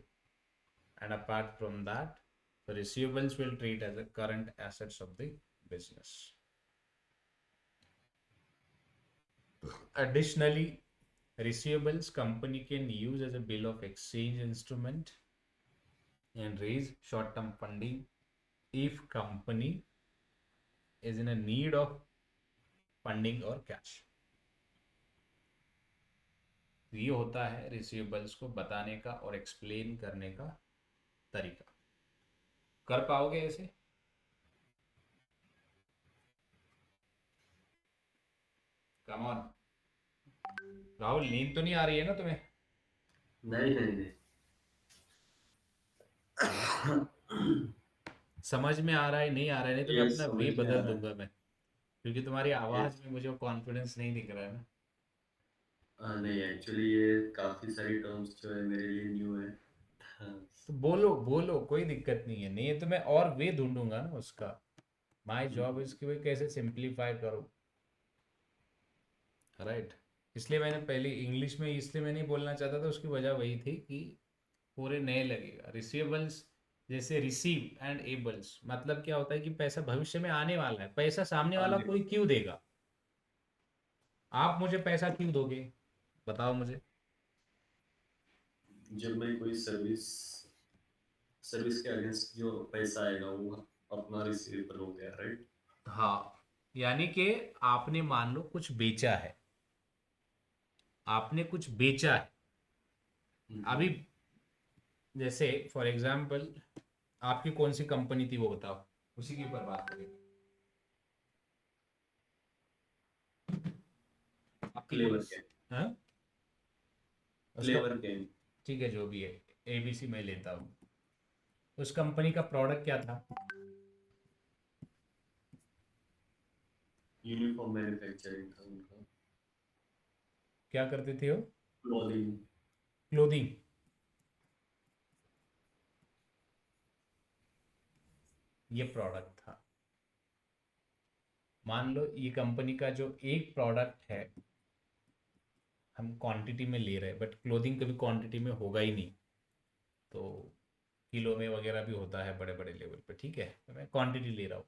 S1: and apart from that, the receivables will treat as a current assets of the business. Additionally, receivables company can use as a bill of exchange instrument and raise short-term funding if company is in a need of funding or cash. तो ये होता है receivables को बताने का और explain करने का तरीका। कर पाओगे ऐसे? कम ऑन राहुल, नींद तो नहीं आ रही है ना तुम्हें?
S2: नहीं नहीं नहीं।
S1: समझ में आ रहा है नहीं आ रहा है? नहीं तो मैं
S2: ये
S1: अपना वे
S2: समझ में आ
S1: बदल
S2: रहा है।
S1: दूंगा मैं, क्योंकि तुम्हारी
S2: ये
S1: आवाज में मुझे वो कॉन्फिडेंस नहीं दिख रहा है ना।
S2: नहीं, एक्चुअली ये काफी सारी टर्म्स जो है मेरे लिए न्यू है। हाँ।
S1: तो बोलो बोलो, कोई दिक्कत नहीं है। नहीं है तो मैं और वे ढूंढूंगा ना उसका। माई जॉब
S2: हम्म,
S1: इज कि भाई कैसे सिंप्लीफाई करो, राइट। इसलिए मैंने पहले इंग्लिश में इसलिए मैं नहीं बोलना चाहता था, उसकी वजह वही थी कि पूरे नए लगेगा। रिसीवेबल्स जैसे रिसीव एंड एबल्स, मतलब क्या होता है कि पैसा भविष्य में आने वाला है, पैसा सामने वाला
S2: आने
S1: कोई क्यों देगा? आप मुझे पैसा क्यों दोगे, बताओ मुझे।
S2: जब मैं कोई सर्विस सर्विस के अगेंस्ट जो पैसा आएगा वो अपना रिसीवेबल हो गया, राइट।
S1: हाँ, यानी कि आपने मान लो कुछ बेचा है, आपने कुछ बेचा है अभी। जैसे फॉर एग्जाम्पल, आपकी कौन सी कंपनी थी वो बताओ, उसी के ऊपर बात करेंगे। आपकी कौन
S2: क्लेवर
S1: सी?
S2: कैन।
S1: हाँ, उसका
S2: क्लेवर कैन।
S1: ठीक है, जो भी है, एबीसी मैं लेता हूँ। उस कंपनी का प्रोडक्ट क्या था?
S2: यूनिफॉर्म मैन्युफैक्चरिंग था उनका।
S1: क्या करते थे वो?
S2: क्लोथिंग।
S1: क्लोथिंग। ये प्रोडक्ट था। मान लो ये कंपनी का जो एक प्रोडक्ट है, हम क्वांटिटी में ले रहे हैं, बट क्लोथिंग कभी क्वांटिटी में होगा ही नहीं, तो किलो में वगैरह भी होता है बड़े बड़े लेवल पे, ठीक है, तो मैं क्वांटिटी ले रहा हूँ।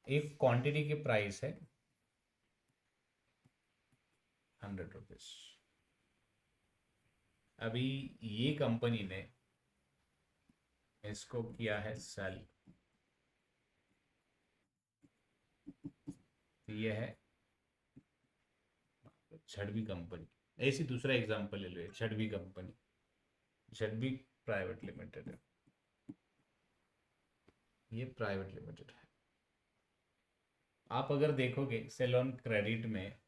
S1: एक क्वांटिटी की प्राइस है 100 रुपीज। अभी ये कंपनी ने इसको किया है सेल, ये है छड़वी कंपनी। ऐसी दूसरा एग्जांपल ले लो, छड़वी कंपनी, छड़वी प्राइवेट लिमिटेड है, ये प्राइवेट लिमिटेड है। आप अगर देखोगे सेलोन क्रेडिट में,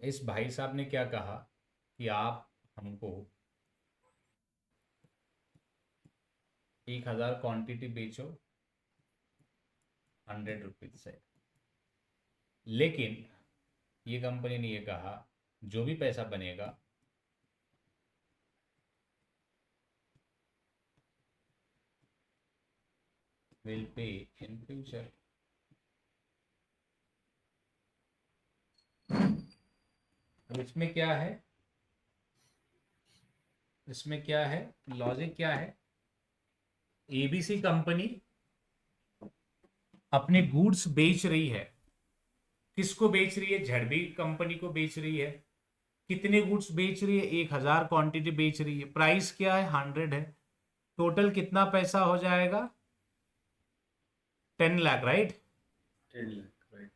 S1: इस भाई साहब ने क्या कहा कि आप हमको 1000 क्वांटिटी बेचो 100 रुपीज से। लेकिन ये कंपनी ने ये कहा जो भी पैसा बनेगा विल पे इन फ्यूचर। अब इसमें क्या है, इसमें क्या है, लॉजिक क्या है? एबीसी कंपनी अपने गुड्स बेच रही है, किसको बेच रही है? झड़बी कंपनी को बेच रही है। कितने गुड्स बेच रही है? 1000 क्वांटिटी बेच रही है। प्राइस क्या है? 100 है। टोटल कितना पैसा हो जाएगा? 10 लाख, राइट।
S2: 10 लाख, राइट।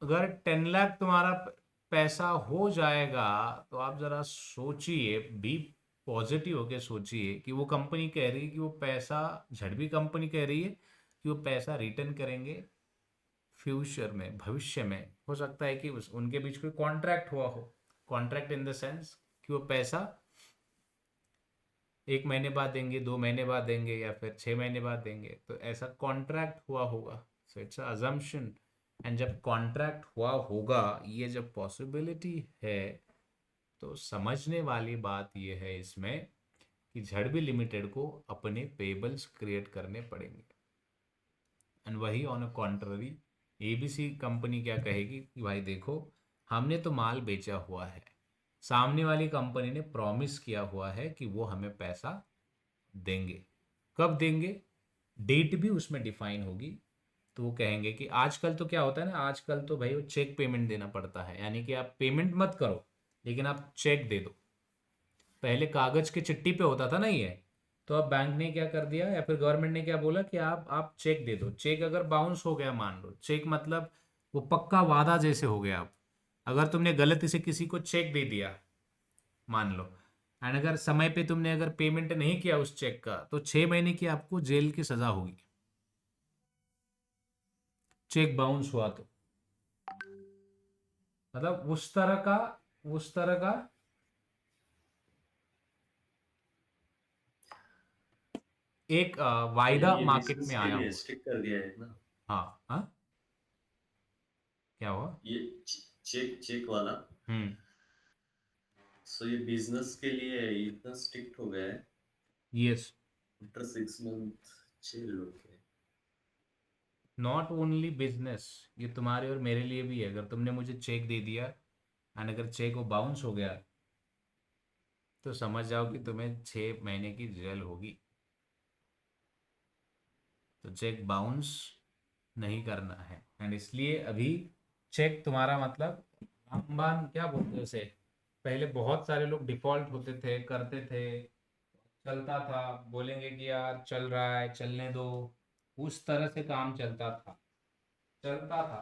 S1: अगर 10 लाख तुम्हारा पैसा हो जाएगा, तो आप जरा सोचिए, बी पॉजिटिव होके सोचिए कि वो कंपनी कह रही है कि वो पैसा, झड़बी कंपनी कह रही है कि वो पैसा रिटर्न करेंगे फ्यूचर में, भविष्य में। हो सकता है कि उनके बीच कोई कॉन्ट्रैक्ट हुआ हो, कॉन्ट्रैक्ट इन द सेंस कि वो पैसा 1 महीने बाद देंगे, 2 महीने बाद देंगे, या फिर 6 महीने बाद देंगे, तो ऐसा कॉन्ट्रैक्ट हुआ होगा। So it's assumption. एंड जब कॉन्ट्रैक्ट हुआ होगा, ये जब पॉसिबिलिटी है, तो समझने वाली बात ये है इसमें कि झड़बी लिमिटेड को अपने पेबल्स क्रिएट करने पड़ेंगे। एंड वही on a contrary, ABC company क्या कहेगी कि भाई देखो, हमने तो माल बेचा हुआ है, सामने वाली कंपनी ने प्रॉमिस किया हुआ है कि वो हमें पैसा देंगे। कब देंगे? डेट भी उसमें डिफाइन होगी। तो वो कहेंगे कि आजकल तो क्या होता है ना, आजकल तो भाई वो चेक पेमेंट देना पड़ता है, यानी कि आप पेमेंट मत करो, लेकिन आप चेक दे दो। पहले कागज के चिट्ठी पे होता था ना ये, तो अब बैंक ने क्या कर दिया, या फिर गवर्नमेंट ने क्या बोला कि आप चेक दे दो। चेक अगर बाउंस हो गया, मान लो चेक मतलब वो पक्का वादा जैसे हो गया। अब अगर तुमने गलती से किसी को चेक दे दिया, मान लो, एंड अगर समय पे तुमने अगर पेमेंट नहीं किया उस चेक का, तो 6 महीने की आपको जेल की सजा होगी, चेक बाउंस हुआ तो। मतलब उस तरह का एक वायदा
S2: ये
S1: मार्केट
S2: बिजनेस
S1: में
S2: के
S1: आया
S2: लिए
S1: हुआ है।
S2: स्ट्रिक्ट कर दिया है ना।
S1: हाँ हाँ, क्या हुआ?
S2: ये चेक चेक वाला।
S1: हम्म।
S2: सो ये बिजनेस के लिए इतना स्ट्रिक्ट हो गया है।
S1: Yes.
S2: After 6 month chill. Okay.
S1: Not only business, ये तुम्हारे और मेरे लिए भी है। अगर तुमने मुझे चेक दे दिया एंड अगर चेक वो बाउंस हो गया, तो समझ जाओ कि तुम्हें 6 महीने की जेल होगी। तो चेक बाउंस नहीं करना है, एंड इसलिए अभी चेक तुम्हारा मतलब रामबान क्या बोलते हैं उसे, पहले बहुत सारे लोग डिफॉल्ट होते थे, करते थे, चलता था, बोलेंगे कि यार चल रहा है चलने दो, उस तरह से काम चलता था,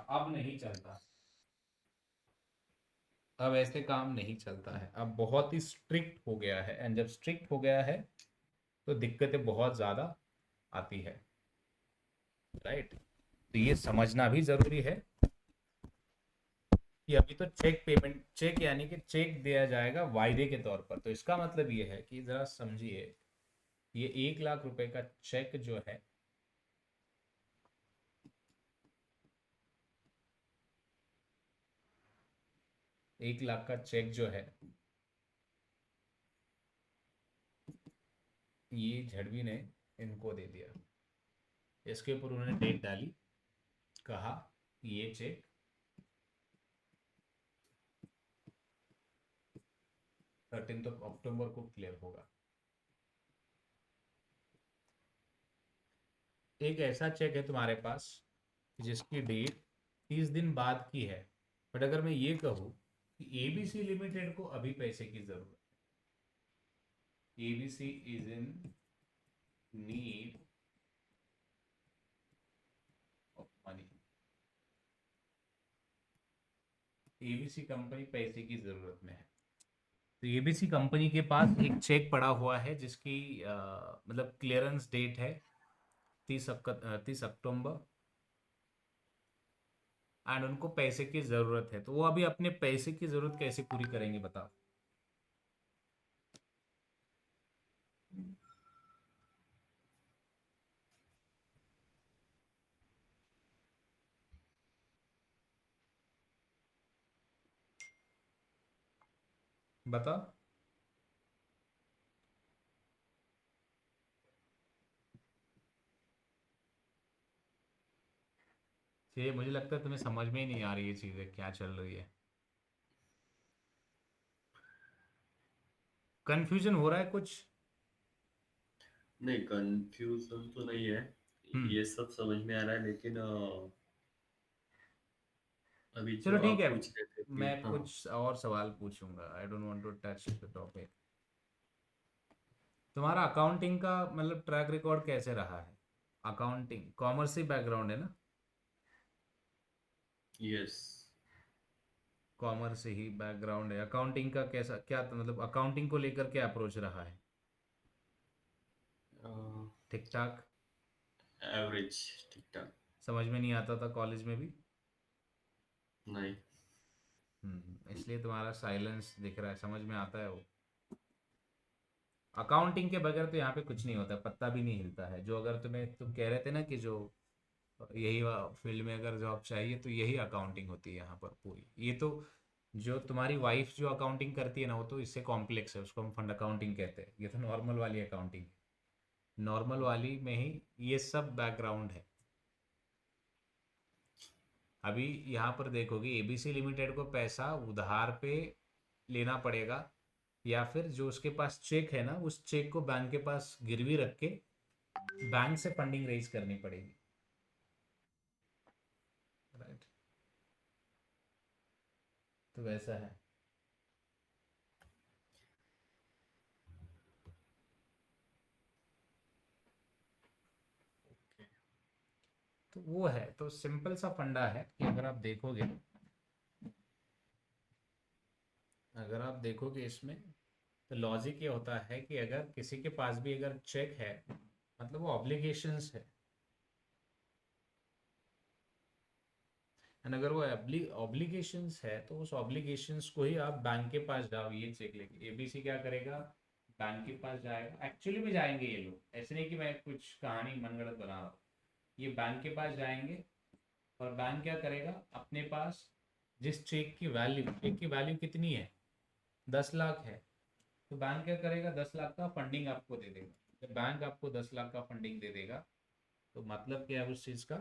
S1: अब नहीं चलता। अब ऐसे काम नहीं चलता है, अब बहुत ही स्ट्रिक्ट हो गया है, एंड जब स्ट्रिक्ट हो गया है तो दिक्कतें बहुत ज़्यादा आती है। राइट। तो ये समझना भी ज़रूरी है कि अभी तो चेक पेमेंट, चेक यानी कि चेक दिया जाएगा वायदे के तौर पर। तो इसका मतलब ये है कि ज़रा समझिए, ये 1 लाख रुपए का चेक जो है, 1 लाख का चेक जो है, ये झड़वी ने इनको दे दिया। इसके ऊपर उन्होंने डेट डाली, कहा कि ये चेक 13 अक्टूबर को क्लियर होगा। एक ऐसा चेक है तुम्हारे पास जिसकी डेट 30 दिन बाद की है, बट अगर मैं ये कहूँ कि एबीसी लिमिटेड को अभी पैसे की जरूरत है, ABC is in need of money, ABC company पैसे की जरूरत में है। तो एबीसी कंपनी के पास एक चेक पड़ा हुआ है जिसकी मतलब क्लियरेंस डेट है 30 अक्टूबर, एंड उनको पैसे की जरूरत है। तो वो अभी अपने पैसे की जरूरत कैसे पूरी करेंगे बताओ? बताओ। ये मुझे लगता है तुम्हें समझ में ही नहीं आ रही ये चीजें क्या चल रही है, कंफ्यूजन हो रहा है कुछ?
S2: नहीं, कंफ्यूजन तो नहीं है।
S1: हम्म।
S2: ये सब समझ में आ रहा है, लेकिन अभी
S1: चलो
S2: जो
S1: ठीक
S2: आप
S1: है,
S2: पूछ रहे थे कि
S1: मैं
S2: हाँ।
S1: कुछ और सवाल पूछूंगा, I don't want to touch the topic. तुम्हारा अकाउंटिंग का मतलब ट्रैक रिकॉर्ड कैसे रहा है? अकाउंटिंग कॉमर्स ही बैकग्राउंड है ना?
S2: यस।
S1: कॉमर्स ही बैकग्राउंड है, अकाउंटिंग का कैसा क्या मतलब अकाउंटिंग को लेकर क्या अप्रोच रहा है? ठीक ठाक?
S2: एवरेज। ठीक ठाक।
S1: समझ में नहीं आता था कॉलेज में भी?
S2: नहीं।
S1: इसलिए तुम्हारा साइलेंस दिख रहा है, समझ में आता है वो। अकाउंटिंग के बगैर तो यहाँ पे कुछ नहीं होता, पत्ता भी नहीं हिलता है। जो अगर तुम कह रहे थे ना कि जो यही फील्ड में अगर जॉब चाहिए तो यही अकाउंटिंग होती है यहाँ पर पूरी। ये तो जो तुम्हारी वाइफ जो अकाउंटिंग करती है ना, वो तो इससे कॉम्प्लेक्स है, उसको हम फंड अकाउंटिंग कहते हैं। ये तो नॉर्मल वाली अकाउंटिंग है, नॉर्मल वाली में ही ये सब बैकग्राउंड है। अभी यहाँ पर देखोगे एबीसी लिमिटेड को पैसा उधार पे लेना पड़ेगा, या फिर जो उसके पास चेक है ना, उस चेक को बैंक के पास गिरवी रख के बैंक से फंडिंग रेज करनी पड़ेगी। राइट। तो वैसा है। तो वो है, तो सिंपल सा फंडा है कि अगर आप देखोगे इसमें, तो लॉजिक ये होता है कि अगर किसी के पास भी अगर चेक है, मतलब वो ऑब्लिगेशंस है। एंड अगर वो ऑब्लिगेशंस है तो उस ऑब्लिगेशंस को ही आप बैंक के पास जाओ ये चेक लेके। एबीसी क्या करेगा, बैंक के पास जाएगा, एक्चुअली में जाएंगे ये लोग, ऐसे नहीं कि मैं कुछ कहानी मनगढ़ंत बना रहा हूँ। ये बैंक के पास जाएंगे और बैंक क्या करेगा, अपने पास जिस चेक की वैल्यू कितनी है, 10 लाख है, तो बैंक क्या करेगा, 10 लाख का फंडिंग आपको दे देगा। जब बैंक आपको 10 लाख का फंडिंग दे देगा तो मतलब क्या है उस चीज़ का,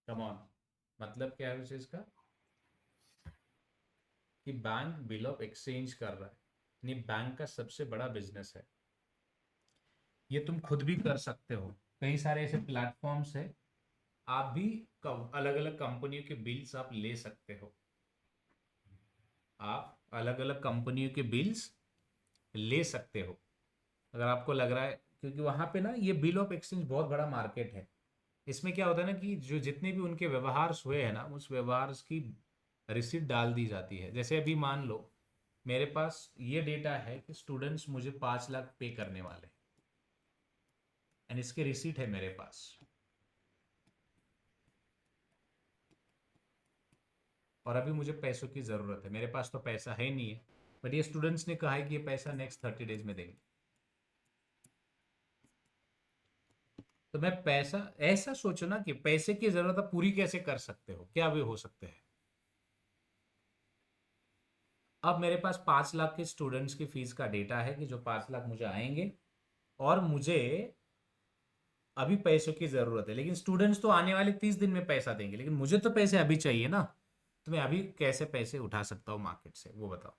S1: कम ऑन, मतलब क्या है उस चीज़ का, कि बैंक बिल ऑफ एक्सचेंज कर रहा है, यानी बैंक का सबसे बड़ा बिजनेस है। ये तुम खुद भी कर सकते हो, कई सारे ऐसे प्लेटफॉर्म्स है, आप भी अलग अलग कंपनियों के बिल्स आप ले सकते हो, आप अलग अलग कंपनियों के बिल्स ले सकते हो अगर आपको लग रहा है, क्योंकि वहां पे ना ये बिल ऑफ एक्सचेंज बहुत बड़ा मार्केट है। इसमें क्या होता है ना कि जो जितने भी उनके व्यवहार हुए हैं ना, उस व्यवहार की रिसीट डाल दी जाती है। जैसे अभी मान लो मेरे पास ये डेटा है कि स्टूडेंट्स मुझे 5 लाख पे करने वाले हैं एंड इसके रिसीट है मेरे पास, और अभी मुझे पैसों की ज़रूरत है, मेरे पास तो पैसा है नहीं है, बट ये स्टूडेंट्स ने कहा है कि ये पैसा नेक्स्ट 30 डेज में देंगे। तो मैं पैसा, ऐसा सोचो ना कि पैसे की ज़रूरत आप पूरी कैसे कर सकते हो, क्या वे हो सकते हैं। अब मेरे पास 5 लाख के स्टूडेंट्स की फीस का डेटा है कि जो 5 लाख मुझे आएंगे, और मुझे अभी पैसों की ज़रूरत है, लेकिन स्टूडेंट्स तो आने वाले 30 दिन में पैसा देंगे, लेकिन मुझे तो पैसे अभी चाहिए ना। तो मैं अभी कैसे पैसे उठा सकता हूँ मार्केट से, वो बताओ।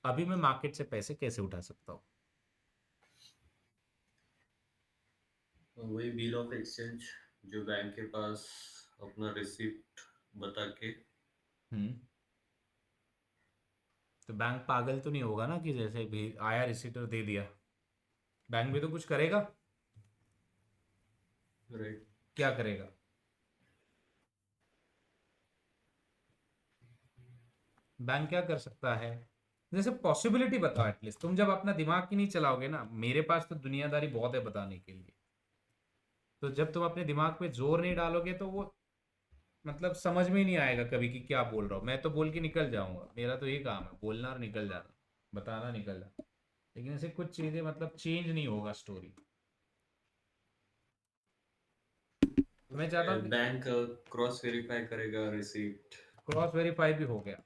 S1: अभी मैं मार्केट से पैसे कैसे उठा सकता हूँ।
S2: वही बिल ऑफ एक्सचेंज, जो बैंक के पास अपना रिसिप्ट बता के।
S1: हम्म। तो बैंक पागल तो नहीं होगा ना कि जैसे भी आया रिसीट और दे दिया, बैंक भी तो कुछ करेगा।
S2: राइट।
S1: क्या करेगा, बैंक क्या कर सकता है, जैसे पॉसिबिलिटी बताओ एटलीस्ट। तुम जब अपना दिमाग ही नहीं चलाओगे ना, मेरे पास तो दुनियादारी बहुत है बताने के लिए, तो जब तुम अपने दिमाग पे जोर नहीं डालोगे तो वो मतलब समझ में ही नहीं आएगा कभी कि क्या बोल रहा हूँ। मैं तो बोल के निकल जाऊंगा, मेरा तो ये काम है, बोलना और निकल जाना, बताना निकल जाना, लेकिन ऐसे कुछ चीजें मतलब चेंज नहीं होगा स्टोरी। तो मैं चाहता हूँ कि
S2: बैंक क्रॉस वेरीफाई करेगा रिसिप्ट।
S1: क्रॉस वेरीफाई भी हो गया,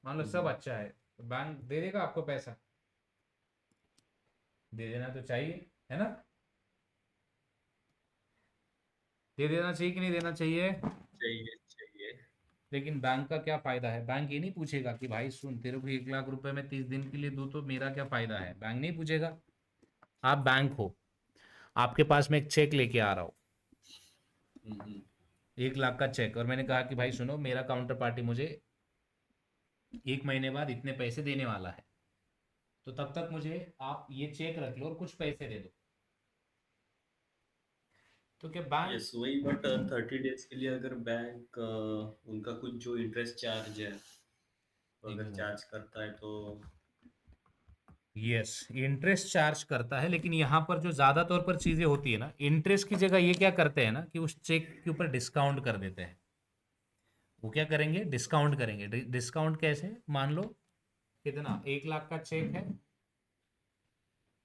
S1: मान लो सब अच्छा है, तो बैंक दे देगा आपको पैसा, दे देना तो चाहिए, है ना, दे देना चाहिए कि नहीं देना चाहिए।
S2: चाहिए चाहिए।
S1: लेकिन बैंक का क्या फायदा है, बैंक ये नहीं पूछेगा कि भाई सुन तेरे को 1 लाख रुपए में 30 दिन के लिए दूं तो मेरा क्या फायदा है, बैंक नहीं पूछेगा। आप बैंक हो, आपके पास में एक चेक लेके आ रहा हूँ,
S2: हम्म।
S1: 1 लाख का चेक, और मैंने कहा कि भाई सुनो मेरा काउंटर पार्टी मुझे 1 महीने बाद इतने पैसे देने वाला है, तो तब तक मुझे आप ये चेक रख लो और कुछ पैसे दे दो। तो क्या बैंक,
S2: यस वही, बट 30 डेज के लिए अगर बैंक उनका कुछ जो इंटरेस्ट चार्ज है, वो अगर चार्ज करता है तो।
S1: यस इंटरेस्ट चार्ज करता है, लेकिन यहाँ पर जो ज्यादा तौर पर चीजें होती है ना, इंटरेस्ट की जगह ये क्या करते हैं ना कि उस चेक के ऊपर डिस्काउंट कर देते हैं। वो क्या करेंगे, डिस्काउंट करेंगे। डिस्काउंट कैसे, मान लो कितना, 1 लाख का चेक है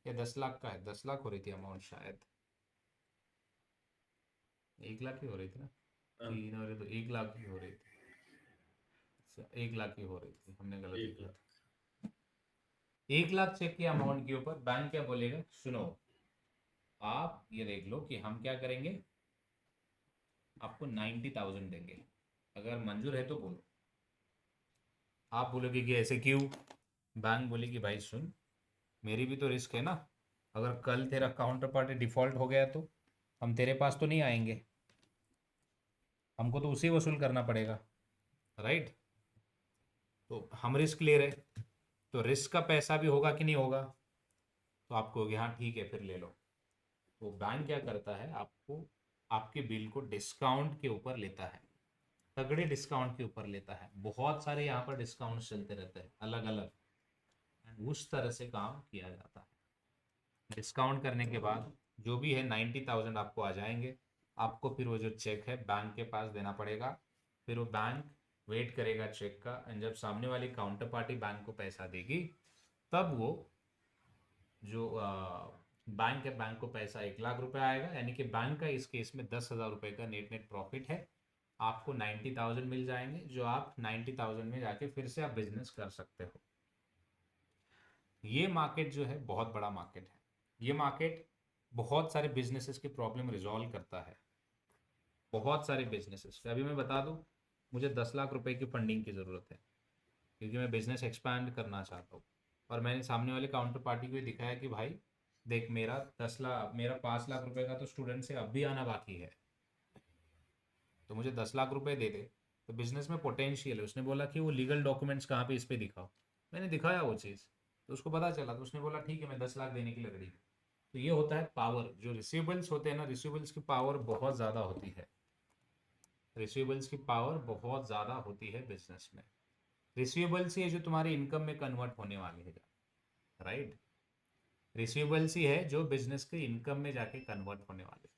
S1: या 10 लाख का है, 10 लाख हो रही थी अमाउंट शायद, 1 लाख ही हो रही थी ना,
S2: हाँ,
S1: 3 हो रही तो 1 लाख ही हो रही थी। अच्छा, 1 लाख ही हो रही थी, हमने गलत
S2: एक
S1: लिखा
S2: लाख
S1: था। 1 लाख चेक की अमाउंट के ऊपर बैंक क्या बोलेगा, सुनो आप ये देख लो कि हम क्या करेंगे, आपको 90,000 देंगे, अगर मंजूर है तो बोलो। आप बोलोगे कि ऐसे क्यों, बैंक बोलेगी भाई सुन मेरी भी तो रिस्क है ना, अगर कल तेरा काउंटर पार्टी डिफॉल्ट हो गया तो हम तेरे पास तो नहीं आएंगे, हमको तो उसे वसूल करना पड़ेगा, राइट। तो हम रिस्क ले रहे, तो रिस्क का पैसा भी होगा कि नहीं होगा, तो आपको होगी हाँ ठीक है फिर ले लो। तो बैंक क्या करता है, आपको आपके बिल को डिस्काउंट के ऊपर लेता है, तगड़े डिस्काउंट के ऊपर लेता है, बहुत सारे यहाँ पर डिस्काउंट चलते रहते हैं अलग अलग, एंड उस तरह से काम किया जाता है। डिस्काउंट करने के बाद जो भी है 90,000 आपको आ जाएंगे। आपको फिर वो जो चेक है बैंक के पास देना पड़ेगा। फिर वो बैंक वेट करेगा चेक का, एंड जब सामने वाली काउंटर पार्टी बैंक को पैसा देगी, तब वो जो बैंक है, बैंक को पैसा 1 लाख रुपए आएगा, यानी कि बैंक का इस केस में 10,000 रुपये का नेट नेट प्रॉफिट है। आपको 90,000 मिल जाएंगे, जो आप 90,000 में जाके फिर से आप बिजनेस कर सकते हो। ये मार्केट जो है बहुत बड़ा मार्केट है। ये मार्केट बहुत सारे बिजनेसेस की प्रॉब्लम रिजॉल्व करता है, बहुत सारे बिजनेसेस। अभी मैं बता दूं, मुझे 10 लाख रुपए की फंडिंग की ज़रूरत है, क्योंकि मैं बिजनेस एक्सपैंड करना चाहता हूँ। और मैंने सामने वाले काउंटर पार्टी को ये दिखाया कि भाई देख, मेरा 5 लाख रुपए का तो स्टूडेंट से अब भी आना बाकी है, तो मुझे 10 लाख रुपए दे दे। तो बिजनेस में पोटेंशियल है। उसने बोला कि वो लीगल डॉक्यूमेंट्स कहाँ पे इस पे दिखाओ। मैंने दिखाया वो चीज़, तो उसको पता चला, तो उसने बोला ठीक है मैं 10 लाख देने के लिए रेडी। तो ये होता है पावर। जो रिसीवेबल्स होते हैं ना, रिसीवेबल्स की पावर बहुत ज़्यादा होती है। रिसीवेबल्स की पावर बहुत ज़्यादा होती है बिजनेस में। रिसीवेबल्स ही है जो तुम्हारी इनकम में कन्वर्ट होने वाले है, राइट। रिसीवेबल्स ही है जो बिजनेस के इनकम में जाके कन्वर्ट होने वाले।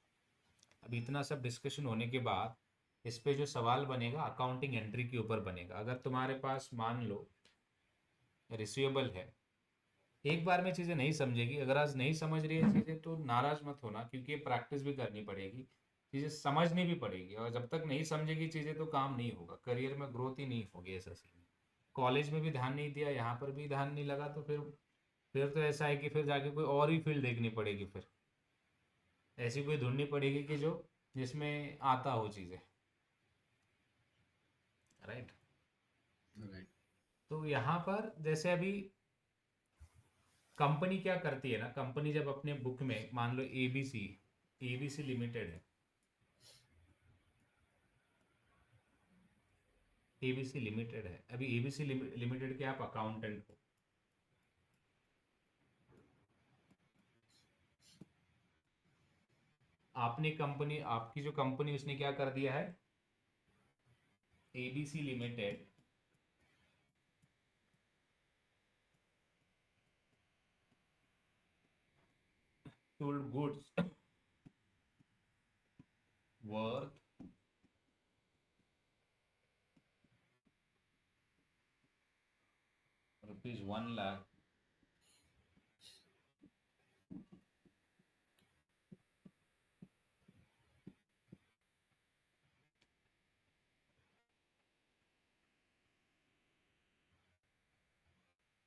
S1: अब इतना सब डिस्कशन होने के बाद इस पे जो सवाल बनेगा अकाउंटिंग एंट्री के ऊपर बनेगा। अगर तुम्हारे पास मान लो रिसीवेबल है, एक बार में चीज़ें नहीं समझेगी। अगर आज नहीं समझ रही है चीज़ें तो नाराज मत होना, क्योंकि ये प्रैक्टिस भी करनी पड़ेगी, चीज़ें समझनी भी पड़ेगी। और जब तक नहीं समझेगी चीज़ें तो काम नहीं होगा, करियर में ग्रोथ ही नहीं होगी। ऐसा सीन है। कॉलेज में भी ध्यान नहीं दिया, यहाँ पर भी ध्यान नहीं लगा, तो फिर तो ऐसा है कि फिर जाके कोई और ही फील्ड देखनी पड़ेगी। फिर ऐसी कोई ढूंढनी पड़ेगी कि जो जिसमें आता हो चीज़ें, राइट।
S2: राइट।
S1: तो यहाँ पर जैसे अभी कंपनी क्या करती है ना, कंपनी जब अपने बुक में मान लो एबीसी, एबीसी लिमिटेड है, एबीसी लिमिटेड है। अभी एबीसी लिमिटेड के आप अकाउंटेंट हो। आपने कंपनी, आपकी जो कंपनी, उसने क्या कर दिया है, ABC limited sold goods worth ₹1 lakh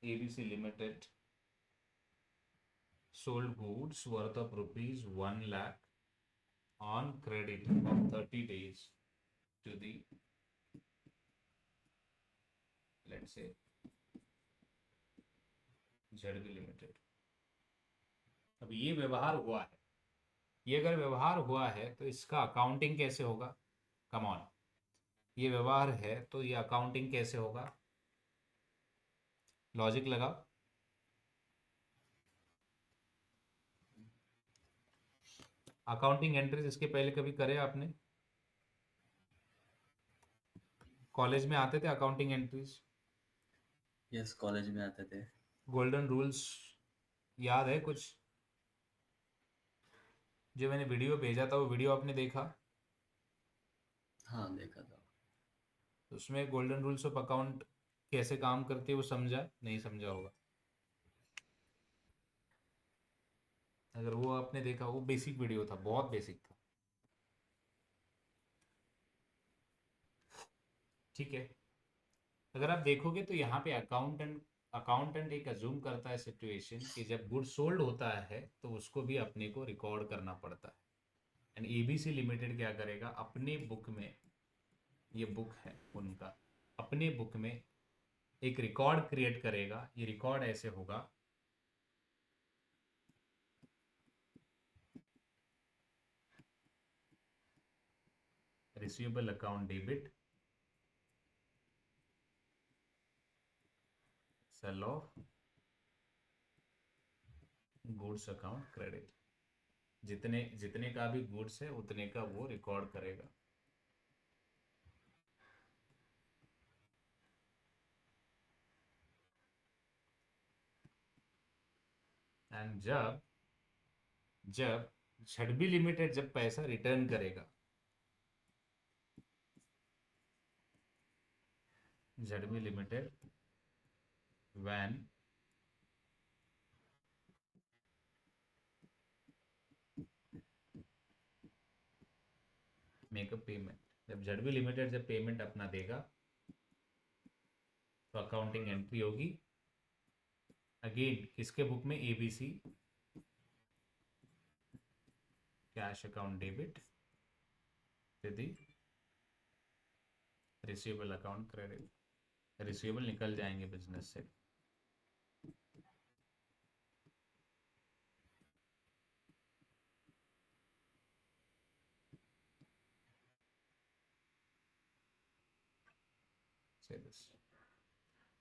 S1: ABC Limited sold goods worth of ₹1 lakh on credit of 30 days to the, let's say, ZB Limited। अब ये व्यवहार हुआ है, ये अगर व्यवहार हुआ है तो इसका अकाउंटिंग कैसे होगा? कम ऑन, ये व्यवहार है तो ये अकाउंटिंग कैसे होगा? लॉजिक लगाओ। अकाउंटिंग एंट्रीज इसके पहले कभी करे आपने? कॉलेज में आते थे अकाउंटिंग एंट्रीज,
S2: यस, कॉलेज में आते थे।
S1: गोल्डन रूल्स याद है कुछ? जो मैंने वीडियो भेजा था, वो वीडियो आपने देखा?
S2: हाँ, देखा था।
S1: उसमें गोल्डन रूल्स ऑफ अकाउंट कैसे काम करती है वो समझा? नहीं समझा होगा। अगर वो आपने देखा, वो बेसिक वीडियो था, बहुत बेसिक था, ठीक है। अगर आप देखोगे तो यहाँ पे अकाउंटेंट एक अज्यूम करता है सिचुएशन कि जब गुड सोल्ड होता है तो उसको भी अपने को रिकॉर्ड करना पड़ता है। एंड एबीसी लिमिटेड क्या करेगा, अपने बुक में, ये बुक है उनका, अपने बुक में एक रिकॉर्ड क्रिएट करेगा। ये रिकॉर्ड ऐसे होगा, receivable account debit, sale of goods account credit. जितने जितने का भी गुड्स है उतने का वो रिकॉर्ड करेगा। एंड जब जब झड़बी लिमिटेड जब पैसा रिटर्न करेगा, झड़बी limited when make a payment, जब झड़बी लिमिटेड जब पेमेंट अपना देगा तो अकाउंटिंग एंट्री होगी अगेन किसके बुक में, एबीसी कैश अकाउंट डेबिट यदि रिसीवेबल अकाउंट क्रेडिट, रिसीवेबल निकल जाएंगे बिजनेस से। से बस,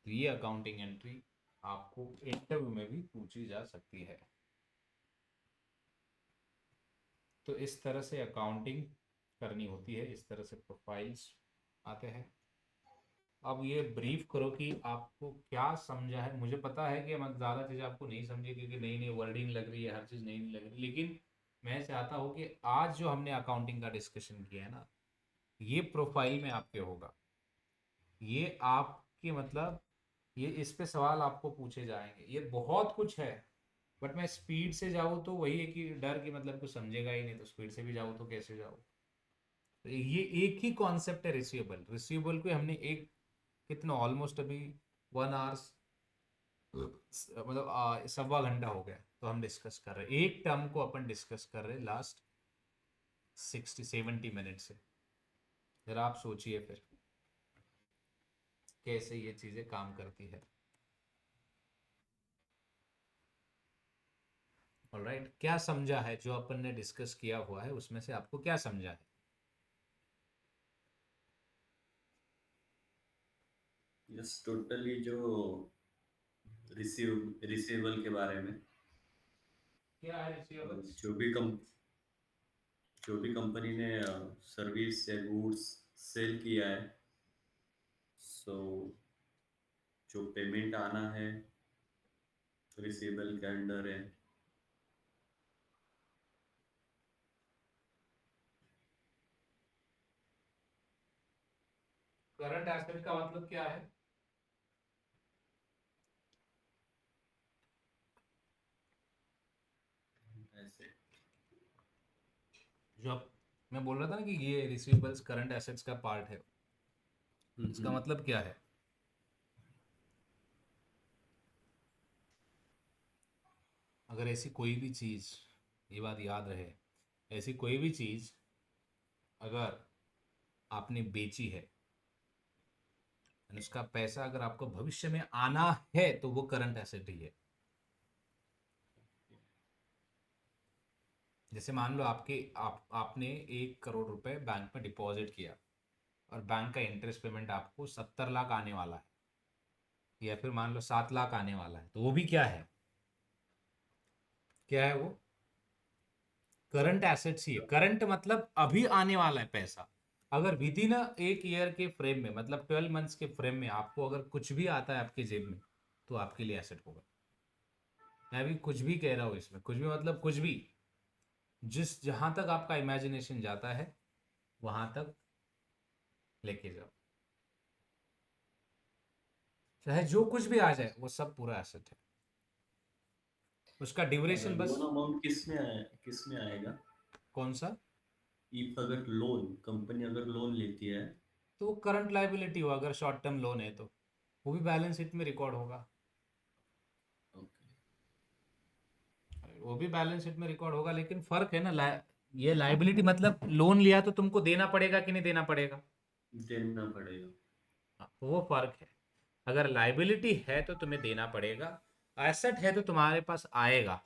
S1: तो ये अकाउंटिंग एंट्री आपको इंटरव्यू में भी पूछी जा सकती है। तो इस तरह से अकाउंटिंग करनी होती है, इस तरह से प्रोफाइल्स आते हैं। अब ये ब्रीफ करो कि आपको क्या समझा है। मुझे पता है कि हम ज़्यादा चीज़ आपको नहीं समझी क्योंकि नई नई वर्डिंग लग रही है, हर चीज़ नई नई लग रही है, लेकिन मैं चाहता हूँ कि आज जो हमने अकाउंटिंग का डिस्कशन किया है ना, ये प्रोफाइल में आपके होगा, ये आपके मतलब ये इस पे सवाल आपको पूछे जाएंगे। ये बहुत कुछ है, बट मैं स्पीड से जाऊँ तो वही है कि डर की मतलब कुछ समझेगा ही नहीं, तो स्पीड से भी जाऊँ तो कैसे जाऊँ। तो ये एक ही कॉन्सेप्ट है रिसीवेबल। रिसीवेबल को हमने एक कितना ऑलमोस्ट अभी 1 आवर्स मतलब सवा घंटा हो गया तो हम डिस्कस कर रहे हैं, एक टर्म को अपन डिस्कस कर रहे हैं लास्ट 60-70 मिनट से। जरा आप सोचिए फिर कैसे ये चीज़ें काम करती है। ऑलराइट, क्या समझा है जो अपन ने डिस्कस किया हुआ है, उसमें से आपको क्या समझा है?
S2: यस, टोटली जो रिसीवेबल के बारे में,
S1: क्या है रिसीवेबल्स?
S2: जो भी कंपनी ने सर्विस या गुड्स सेल किया है, सो जो पेमेंट आना है रिसीवेबल के अंडर है।
S1: करंट एसेट का मतलब क्या है?
S2: ऐसे।
S1: जो आप, मैं बोल रहा था ना कि ये रिसीवेबल्स करंट एसेट्स का पार्ट है, इसका
S2: हम्म।
S1: मतलब क्या है? अगर ऐसी कोई भी चीज़, ये बात याद रहे, ऐसी कोई भी चीज़ अगर आपने बेची है और उसका पैसा अगर आपको भविष्य में आना है तो वो करंट एसेट ही है। जैसे मान लो आपने 1 करोड़ रुपए बैंक में डिपॉजिट किया और बैंक का इंटरेस्ट पेमेंट आपको 70 लाख आने वाला है, या फिर मान लो 7 लाख आने वाला है, तो वो भी क्या है? क्या है वो? करंट एसेट्स ही है। करंट मतलब अभी आने वाला है पैसा। अगर विद इन 1 ईयर के फ्रेम में, मतलब 12 मंथ्स के फ्रेम में आपको अगर कुछ भी आता है आपके जेब में, तो आपके लिए एसेट होगा। मैं अभी कुछ भी कह रहा हूँ इसमें, कुछ भी मतलब कुछ भी, जिस जहां तक आपका इमेजिनेशन जाता है वहां तक लेके जाओ, चाहे जो कुछ भी आ जाए वो सब पूरा एसेट है। उसका ड्यूरेशन बस।
S2: लोन अमाउंट किस में आएगा?
S1: कौन सा?
S2: इफ अगर लोन कंपनी अगर लोन लेती है।
S1: तो वो करंट लाइबिलिटी हो, अगर शॉर्ट टर्म लोन है तो वो भी बैलेंस शीट में रिकॉर्ड होगा।
S2: ओके।
S1: वो भी बैलेंस शीट में रिकॉर्ड होगा, लेकिन फर्क है ना, ये लाइबिलिटी मतलब लोन लिया तो तुमको देना पड़ेगा कि नहीं देना पड़ेगा?
S2: देना पड़ेगा।
S1: हाँ, तो वो फर्क है। अगर लाइबिलिटी है तो तुम्हें देना पड़ेगा, एसेट है तो तुम्हारे पास आएगा।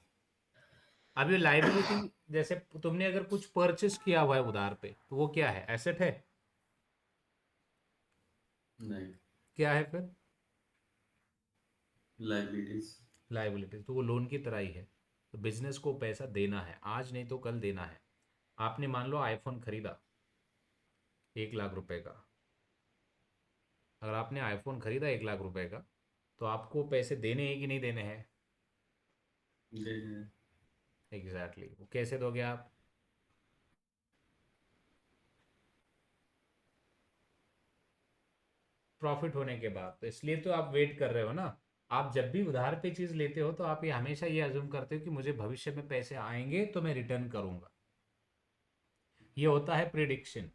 S1: अब ये लाइबिलिटी, जैसे तुमने अगर कुछ परचेस किया हुआ है उधार पे, तो वो क्या है? एसेट है।
S2: नहीं।
S1: क्या है फिर?
S2: लाइबिलिटीज।
S1: लाइबिलिटी। तो वो लोन की तरह ही है। तो बिजनेस को पैसा देना है, आज नहीं तो कल देना है। आपने मान लो आईफोन खरीदा 1 लाख रुपए का, अगर आपने आईफोन खरीदा 1 लाख रुपए का, तो आपको पैसे देने हैं कि नहीं देने हैं?
S2: देना है।
S1: Exactly exactly. कैसे दोगे आप? प्रॉफिट होने के बाद। तो इसलिए तो आप वेट कर रहे हो ना। आप जब भी उधार पे चीज लेते हो तो आप ये हमेशा ये अज्यूम करते हो कि मुझे भविष्य में पैसे आएंगे तो मैं रिटर्न करूंगा। ये होता है प्रिडिक्शन।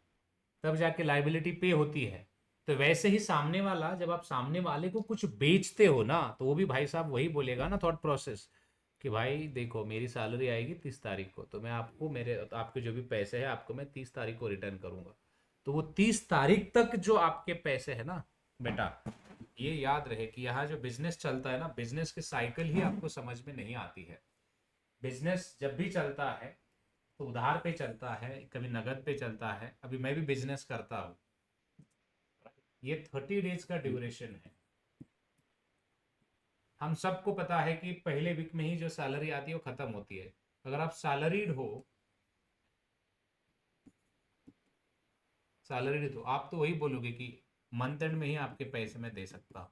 S1: तब जाके लाइबिलिटी पे होती है। तो वैसे ही सामने वाला, जब आप सामने वाले को कुछ बेचते हो ना, तो वो भी भाई साहब वही बोलेगा ना, थॉट प्रोसेस, कि भाई देखो मेरी सैलरी आएगी 30 तारीख को, तो मैं आपको मेरे आपके जो भी पैसे हैं आपको मैं 30 तारीख को रिटर्न करूंगा। तो वो 30 तारीख तक जो आपके पैसे है ना बेटा, ये याद रहे कि यहाँ जो बिजनेस चलता है ना, बिजनेस की साइकिल ही आपको समझ में नहीं आती है। बिजनेस जब भी चलता है तो उधार पे चलता है, कभी नगद पे चलता है। अभी मैं भी बिजनेस करता हूँ, ये 30 डेज का ड्यूरेशन है। हम सबको पता है कि पहले वीक में ही जो सैलरी आती है वो खत्म होती है। अगर आप सैलरीड हो, सैलरीड हो आप, तो वही बोलोगे कि मंथ एंड में ही आपके पैसे मैं दे सकता हूँ,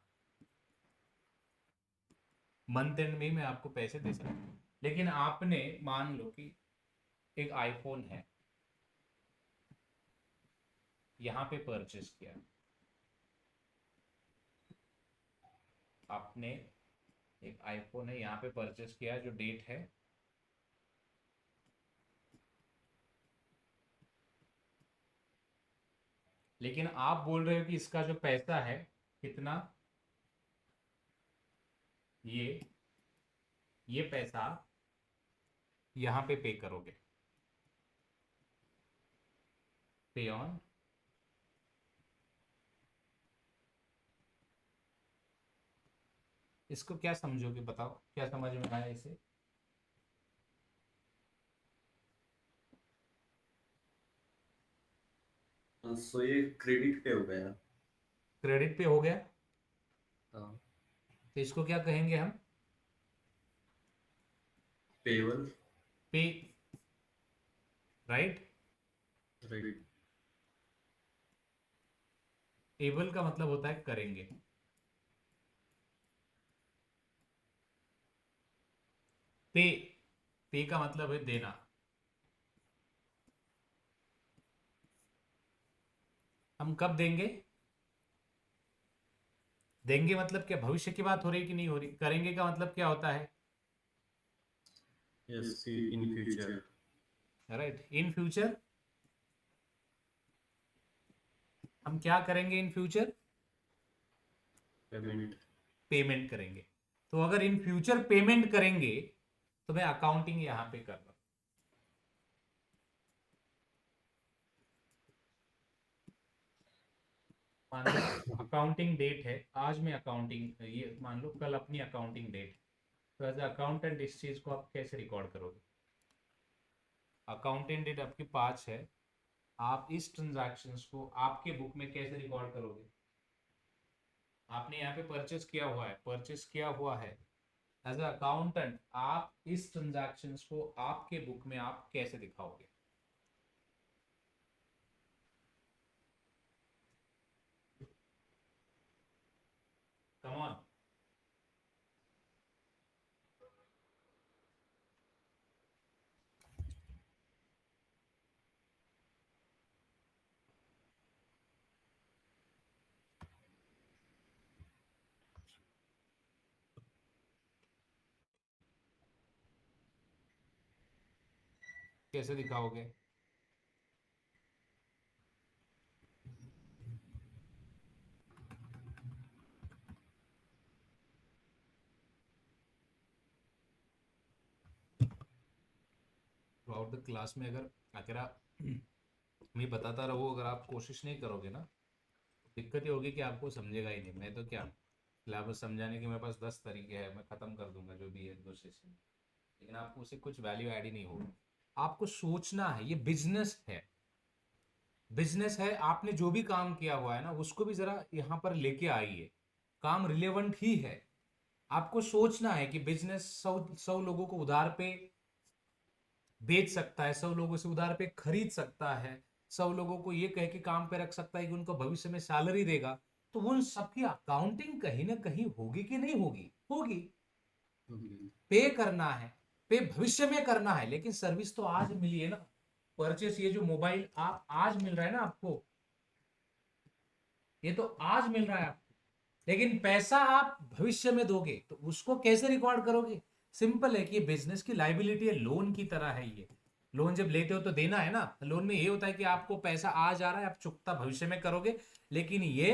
S1: मंथ एंड में ही मैं आपको पैसे दे सकता हूँ। लेकिन आपने मान लो कि एक आईफोन है, यहाँ पे परचेस किया आपने, एक आईफोन है यहाँ पे परचेस किया, जो डेट है, लेकिन आप बोल रहे हो कि इसका जो पैसा है कितना, ये ये पैसा यहाँ पे करोगे, पे ऑन। इसको क्या समझोगे बताओ, क्या समझ में आया इसे?
S2: सो ये क्रेडिट पे हो गया।
S1: क्रेडिट पे हो गया।
S2: हाँ।
S1: तो इसको क्या कहेंगे हम?
S2: पेबल।
S1: पे, राइट।
S2: राइट।
S1: एबल का मतलब होता है करेंगे। पे, पे का मतलब है देना। हम कब देंगे? देंगे मतलब क्या, भविष्य की बात हो रही है कि नहीं हो रही? करेंगे का मतलब क्या होता है?
S2: Yes, in future.
S1: Right, in future. हम क्या करेंगे इन फ्यूचर?
S2: पेमेंट।
S1: पेमेंट करेंगे। तो अगर इन फ्यूचर पेमेंट करेंगे तो मैं अकाउंटिंग यहां पे कर रहा हूं। मान लो अकाउंटिंग डेट है आज, मैं अकाउंटिंग, ये मान लो कल अपनी अकाउंटिंग डेट। तो एज अकाउंटेंट इस चीज को आप कैसे रिकॉर्ड करोगे? अकाउंटिंग डेट आपकी 5 है, आप इस ट्रांजैक्शंस को आपके बुक में कैसे रिकॉर्ड करोगे? आपने यहाँ पे परचेस किया हुआ है, परचेस किया हुआ है, एज अ अकाउंटेंट आप इस ट्रांजैक्शंस को आपके बुक में आप कैसे दिखाओगे? Come on. कैसे दिखाओगे? थ्रू आउट द क्लास में अगर अगर आप मैं बताता रहो, अगर आप कोशिश नहीं करोगे ना, दिक्कत ये होगी कि आपको समझेगा ही नहीं। मैं तो क्या, सिलेबस समझाने के मेरे पास 10 तरीके हैं, मैं ख़त्म कर दूंगा जो भी है 2 सेशन, लेकिन आपको उससे कुछ वैल्यू ऐड ही नहीं होगा। आपको सोचना है, ये बिजनेस है, बिजनेस है। आपने जो भी काम किया हुआ है ना उसको भी जरा यहाँ पर लेके आइए, काम रिलेवेंट ही है। आपको सोचना है कि बिजनेस 100 लोगों को उधार पे बेच सकता है, 100 लोगों से उधार पे खरीद सकता है, 100 लोगों को ये कह के काम पे रख सकता है कि उनको भविष्य में सैलरी देगा। तो उन सबकी अकाउंटिंग कहीं ना कहीं होगी कि नहीं होगी? होगी।
S2: ओके।
S1: पे करना है, पे भविष्य में करना है, लेकिन सर्विस तो आज मिली है ना, परचेस ये जो मोबाइल आप आज मिल रहा है ना आपको, ये तो आज मिल रहा है आपको, लेकिन पैसा आप भविष्य में दोगे तो उसको कैसे रिकॉर्ड करोगे? सिंपल है कि ये बिजनेस की लाइबिलिटी है, लोन की तरह है ये। लोन जब लेते हो तो देना है ना, लोन में ये होता है कि आपको पैसा आज आ रहा है, आप चुकता भविष्य में करोगे, लेकिन ये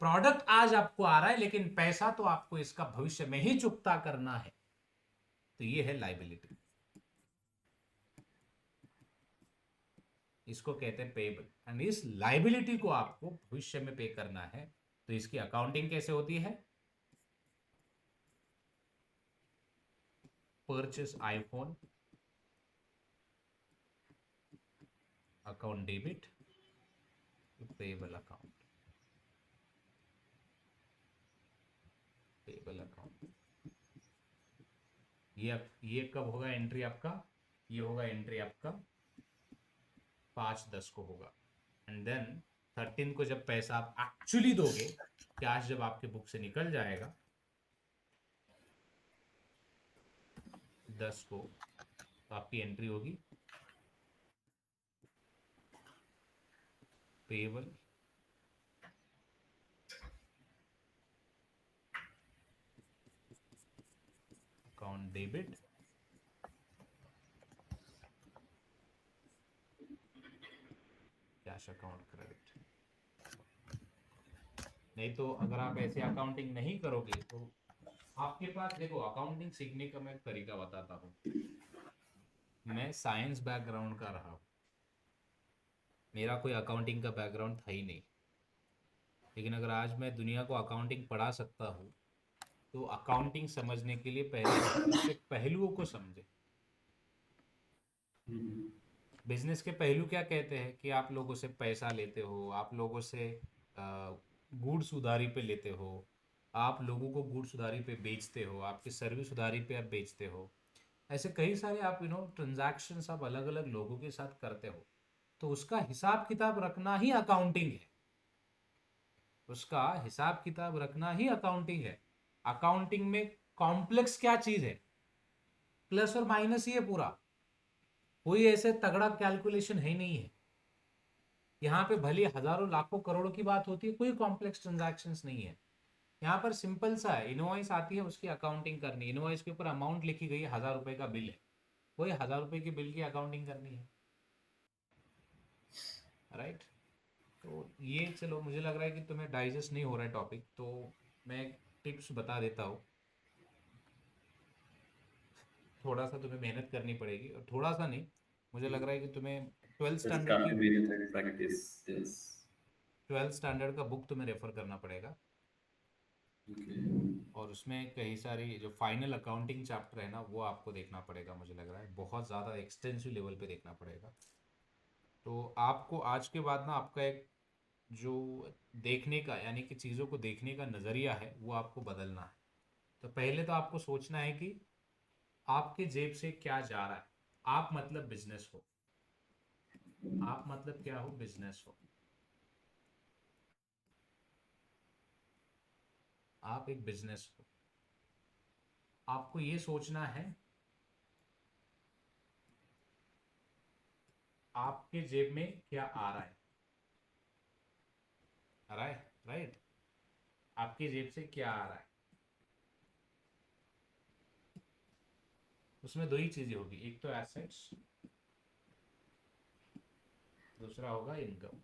S1: प्रोडक्ट आज आपको आ रहा है, लेकिन पैसा तो आपको इसका भविष्य में ही चुकता करना है। तो ये है लाइबिलिटी, इसको कहते हैं पेएबल। एंड इस लाइबिलिटी को आपको भविष्य में पे करना है, तो इसकी अकाउंटिंग कैसे होती है? Purchase iPhone, account debit, payable account, payable account. ये कब होगा एंट्री आपका? ये होगा एंट्री आपका 5/10 को होगा। एंड देन 13 को जब पैसा आप एक्चुअली दोगे, कैश जब आपके बुक से निकल जाएगा 10 को, तो आपकी एंट्री होगी payable account debit, cash account credit. नहीं तो अगर आप ऐसे अकाउंटिंग नहीं करोगे तो आपके पास, देखो अकाउंटिंग सीखने का मैं एक तरीका बताता हूँ। मैं साइंस बैकग्राउंड का रहा हूँ, मेरा कोई अकाउंटिंग का बैकग्राउंड था ही नहीं, लेकिन अगर आज मैं दुनिया को अकाउंटिंग पढ़ा सकता हूँ, तो अकाउंटिंग समझने के लिए पहले उसके पहलुओं को समझे। बिजनेस के पहलू क्या कहते हैं कि आप लोगों से पैसा लेते हो, आप लोगों से गुड्स उधारी पे लेते हो, आप लोगों को गुड्स उधारी पे बेचते हो, आपकी सर्विस उधारी पे आप बेचते हो। ऐसे कई सारे आप ट्रांजैक्शंस आप अलग अलग लोगों के साथ करते हो, तो उसका हिसाब किताब रखना ही अकाउंटिंग है। उसका हिसाब किताब रखना ही अकाउंटिंग है। अकाउंटिंग में कॉम्प्लेक्स क्या चीज है? प्लस और माइनस ही है पूरा, कोई ऐसे तगड़ा कैलकुलेशन है ही नहीं है। यहाँ पे भले हजारों लाखों करोड़ों की बात होती है, कोई कॉम्प्लेक्स ट्रांजैक्शंस नहीं है। यहाँ पर सिंपल सा है, इनवॉइस आती है, उसकी अकाउंटिंग करनी है, इनवॉइस के ऊपर अमाउंट लिखी गई है, 1000 रुपए का बिल है, वही 1000 रुपए की बिल की अकाउंटिंग करनी है, राइट। तो ये चलो, मुझे लग रहा है कि तुम्हें डाइजेस्ट नहीं हो रहा है टॉपिक, तो मैं टिप्स बता देता हूँ। थोड़ा सा तुम्हें मेहनत करनी पड़ेगी, और थोड़ा सा नहीं, मुझे लग रहा है कि तुम्हें ट्वेल्थ
S2: बस
S1: स्टैंडर्ड की
S2: काफी मेहनत है, प्रैक्टिस। यस।
S1: 12th स्टैंडर्ड का बुक तुम्हें रेफर करना पड़ेगा,
S2: ओके।
S1: और उसमें कई सारी जो फाइनल अकाउंटिंग चैप्टर है ना, वो आपको देखना पड़ेगा। मुझे लग रहा है बहुत ज़्यादा एक्सटेंसिव लेवल पे देखना पड़ेगा। तो आपको आज के बाद ना आपका एक जो देखने का, यानी कि चीज़ों को देखने का नज़रिया है, वो आपको बदलना है। तो पहले तो आपको सोचना है कि आपके जेब से क्या जा रहा है। आप मतलब बिजनेस हो, आप मतलब क्या हो? बिजनेस हो। आप एक बिजनेस हो। आपको ये सोचना है आपके जेब में क्या आ रहा है, आ रहा है, राइट। आपकी जेब से क्या आ रहा है, उसमें दो ही चीजें होगी, एक तो एसेट्स, दूसरा होगा इनकम।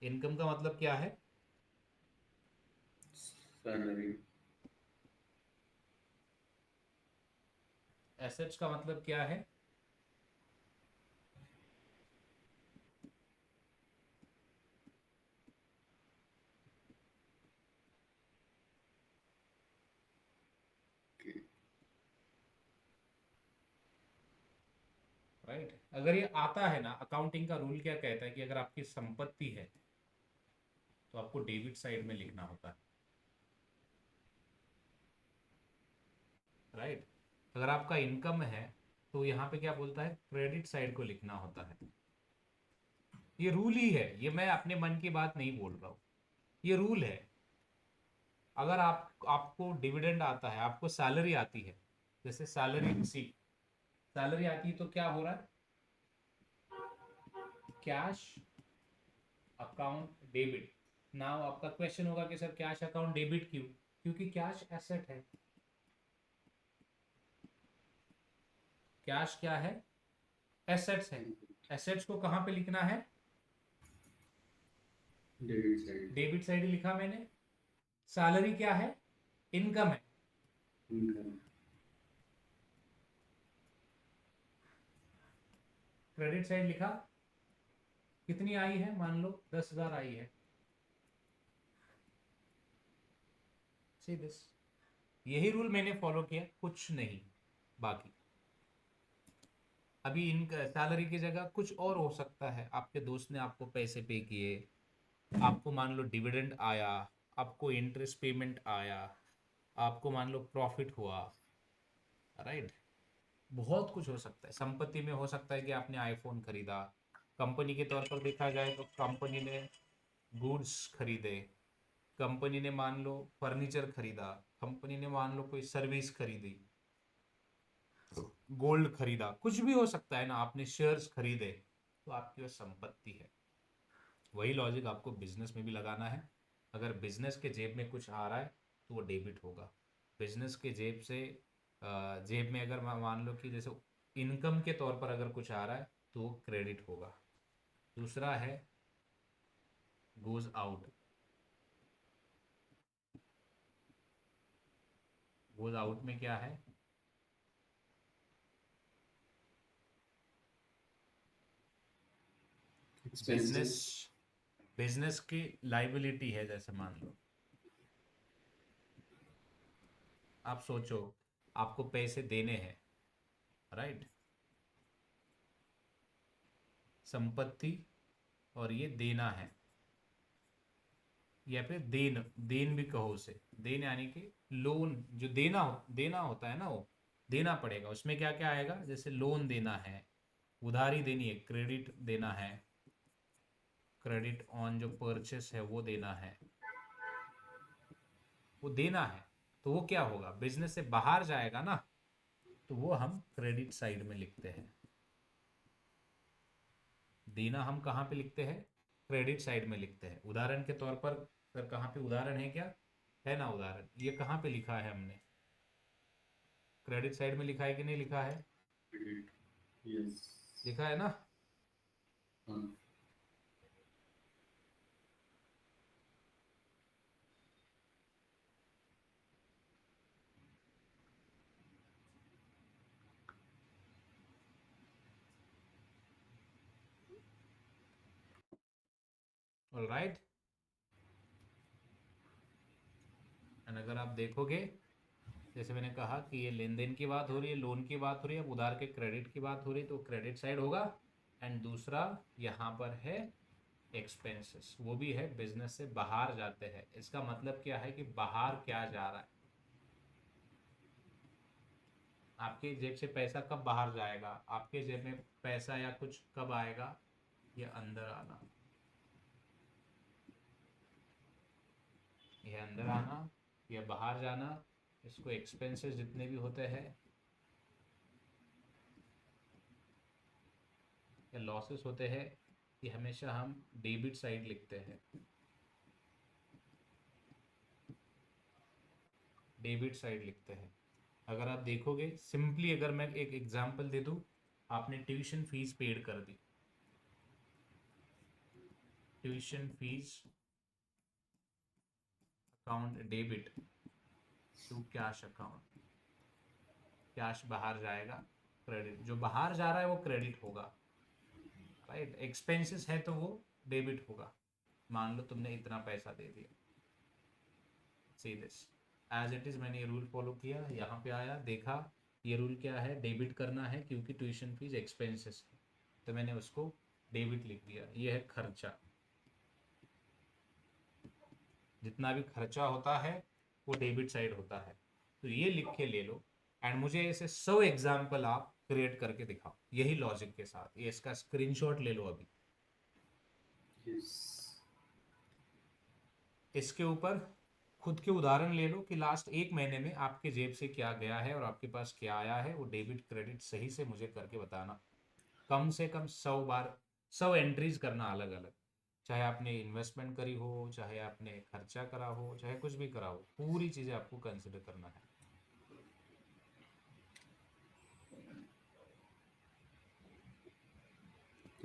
S1: इनकम का मतलब क्या है?
S2: सैलरी।
S1: एसेट्स का मतलब क्या है? राइट। अगर ये आता है ना, अकाउंटिंग का रूल क्या कहता है कि अगर आपकी संपत्ति है तो आपको डेबिट साइड में लिखना होता है, राइट। अगर आपका इनकम है तो यहाँ पे क्या बोलता है? क्रेडिट साइड को लिखना होता है। ये रूल ही है, ये मैं अपने मन की बात नहीं बोल रहा हूँ, ये रूल है। अगर आपको डिविडेंड आता है, आपको सैलरी आती है, जैसे सैलरी रिसीट, सैलरी आती है तो क्या हो रहा है, कैश अकाउंट डेबिट। नाउ आपका क्वेश्चन होगा कि सर कैश अकाउंट डेबिट क्यों? क्योंकि कैश एसेट है। कैश क्या है? एसेट्स है। एसेट्स को कहां पे लिखना है?
S2: Debit side.
S1: डेबिट साइड लिखा मैंने। सैलरी क्या है? इनकम है।
S2: इनकम।
S1: क्रेडिट साइड लिखा, कितनी आई है, मान लो 10,000 आई है। सी दिस, यही रूल मैंने फॉलो किया, कुछ नहीं बाकी। अभी इन सैलरी की जगह कुछ और हो सकता है, आपके दोस्त ने आपको पैसे पे किए, आपको मान लो डिविडेंड आया, आपको इंटरेस्ट पेमेंट आया, आपको मान लो प्रॉफिट हुआ, राइट। बहुत कुछ हो सकता है। संपत्ति में हो सकता है कि आपने आईफोन खरीदा, कंपनी के तौर पर देखा जाए तो कंपनी ने गुड्स खरीदे, कंपनी ने मान लो फर्नीचर खरीदा, कंपनी ने मान लो कोई सर्विस खरीदी, गोल्ड खरीदा, कुछ भी हो सकता है ना, आपने शेयर्स खरीदे, तो आपकी वो संपत्ति है। वही लॉजिक आपको बिजनेस में भी लगाना है। अगर बिजनेस के जेब में कुछ आ रहा है तो वो डेबिट होगा। बिजनेस के जेब से जेब में अगर मान लो कि जैसे इनकम के तौर पर अगर कुछ आ रहा है तो वो क्रेडिट होगा। दूसरा है गोज आउट। गोज आउट में क्या है? Business,
S2: expenses.
S1: बिजनेस की लाइबिलिटी है। जैसे मान लो आप सोचो, आपको पैसे देने हैं, राइट। संपत्ति और ये देना है, या फिर देन, देन भी कहो उसे। देन यानी कि लोन, जो देना होता है ना, वो देना पड़ेगा। उसमें क्या क्या आएगा, जैसे लोन देना है, उधारी देनी है, क्रेडिट देना है, क्रेडिट ऑन जो परचेस है वो देना है, वो देना है। तो वो क्या होगा, बिजनेस से बाहर जाएगा ना, तो वो हम क्रेडिट साइड में लिखते हैं। देना हम कहाँ पे लिखते हैं? क्रेडिट साइड में लिखते हैं। उदाहरण के तौर पर, सर कहाँ पे उदाहरण है क्या? है ना उदाहरण, ये कहाँ पे लिखा है हमने? क्रेडिट साइड में लिखा है कि नहीं लिखा है?
S2: क्रेडिट। यस।
S1: लिखा है ना।
S2: हाँ।
S1: ऑलराइट। एंड अगर आप देखोगे, जैसे मैंने कहा कि ये लेन देन की बात हो रही है, लोन की बात हो रही है, अब उधार के क्रेडिट की बात हो रही है, तो क्रेडिट साइड होगा। एंड दूसरा यहाँ पर है एक्सपेंसेस, वो भी है बिजनेस से बाहर जाते हैं। इसका मतलब क्या है कि बाहर क्या जा रहा है, आपके जेब से पैसा कब बाहर जाएगा, आपके जेब में पैसा या कुछ कब आएगा, ये अंदर आना, ये अंदर आना, ये बाहर जाना। इसको एक्सपेंसेस जितने भी होते हैं या लॉसेस होते हैं, ये हमेशा हम डेबिट साइड लिखते हैं। डेबिट साइड लिखते हैं। अगर आप देखोगे सिंपली, अगर मैं एक एग्जांपल दे दूं, आपने ट्यूशन फीस पेड कर दी, tuition fees account debit to cash account, cash बाहर जाएगा, क्रेडिट, जो बाहर जा रहा है वो क्रेडिट होगा, राइट। एक्सपेंसेस है तो वो डेबिट होगा। मान लो तुमने इतना पैसा दे दिया, see this, as it is मैंने ये रूल फॉलो किया, यहाँ पे आया देखा ये रूल क्या है, डेबिट करना है क्योंकि ट्यूशन फीस एक्सपेंसेस है, तो मैंने उसको डेबिट लिख दिया। ये है खर्चा, जितना भी खर्चा होता है वो डेबिट साइड होता है। तो ये लिख के ले लो, एंड मुझे ऐसे 100 एग्जाम्पल आप क्रिएट करके दिखाओ यही लॉजिक के साथ। ये इसका स्क्रीनशॉट ले लो अभी।
S2: यस।
S1: इसके ऊपर खुद के उदाहरण ले लो कि लास्ट 1 महीने में आपके जेब से क्या गया है और आपके पास क्या आया है, वो डेबिट क्रेडिट सही से मुझे करके बताना। कम से कम 100 बार, 100 एंट्रीज करना अलग अलग। चाहे आपने इन्वेस्टमेंट करी हो, चाहे आपने खर्चा करा हो, चाहे कुछ भी करा हो, पूरी चीज़ें आपको कंसिडर करना है।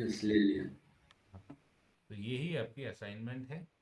S2: इसलिए लिया।
S1: हाँ, तो यही आपकी असाइनमेंट है।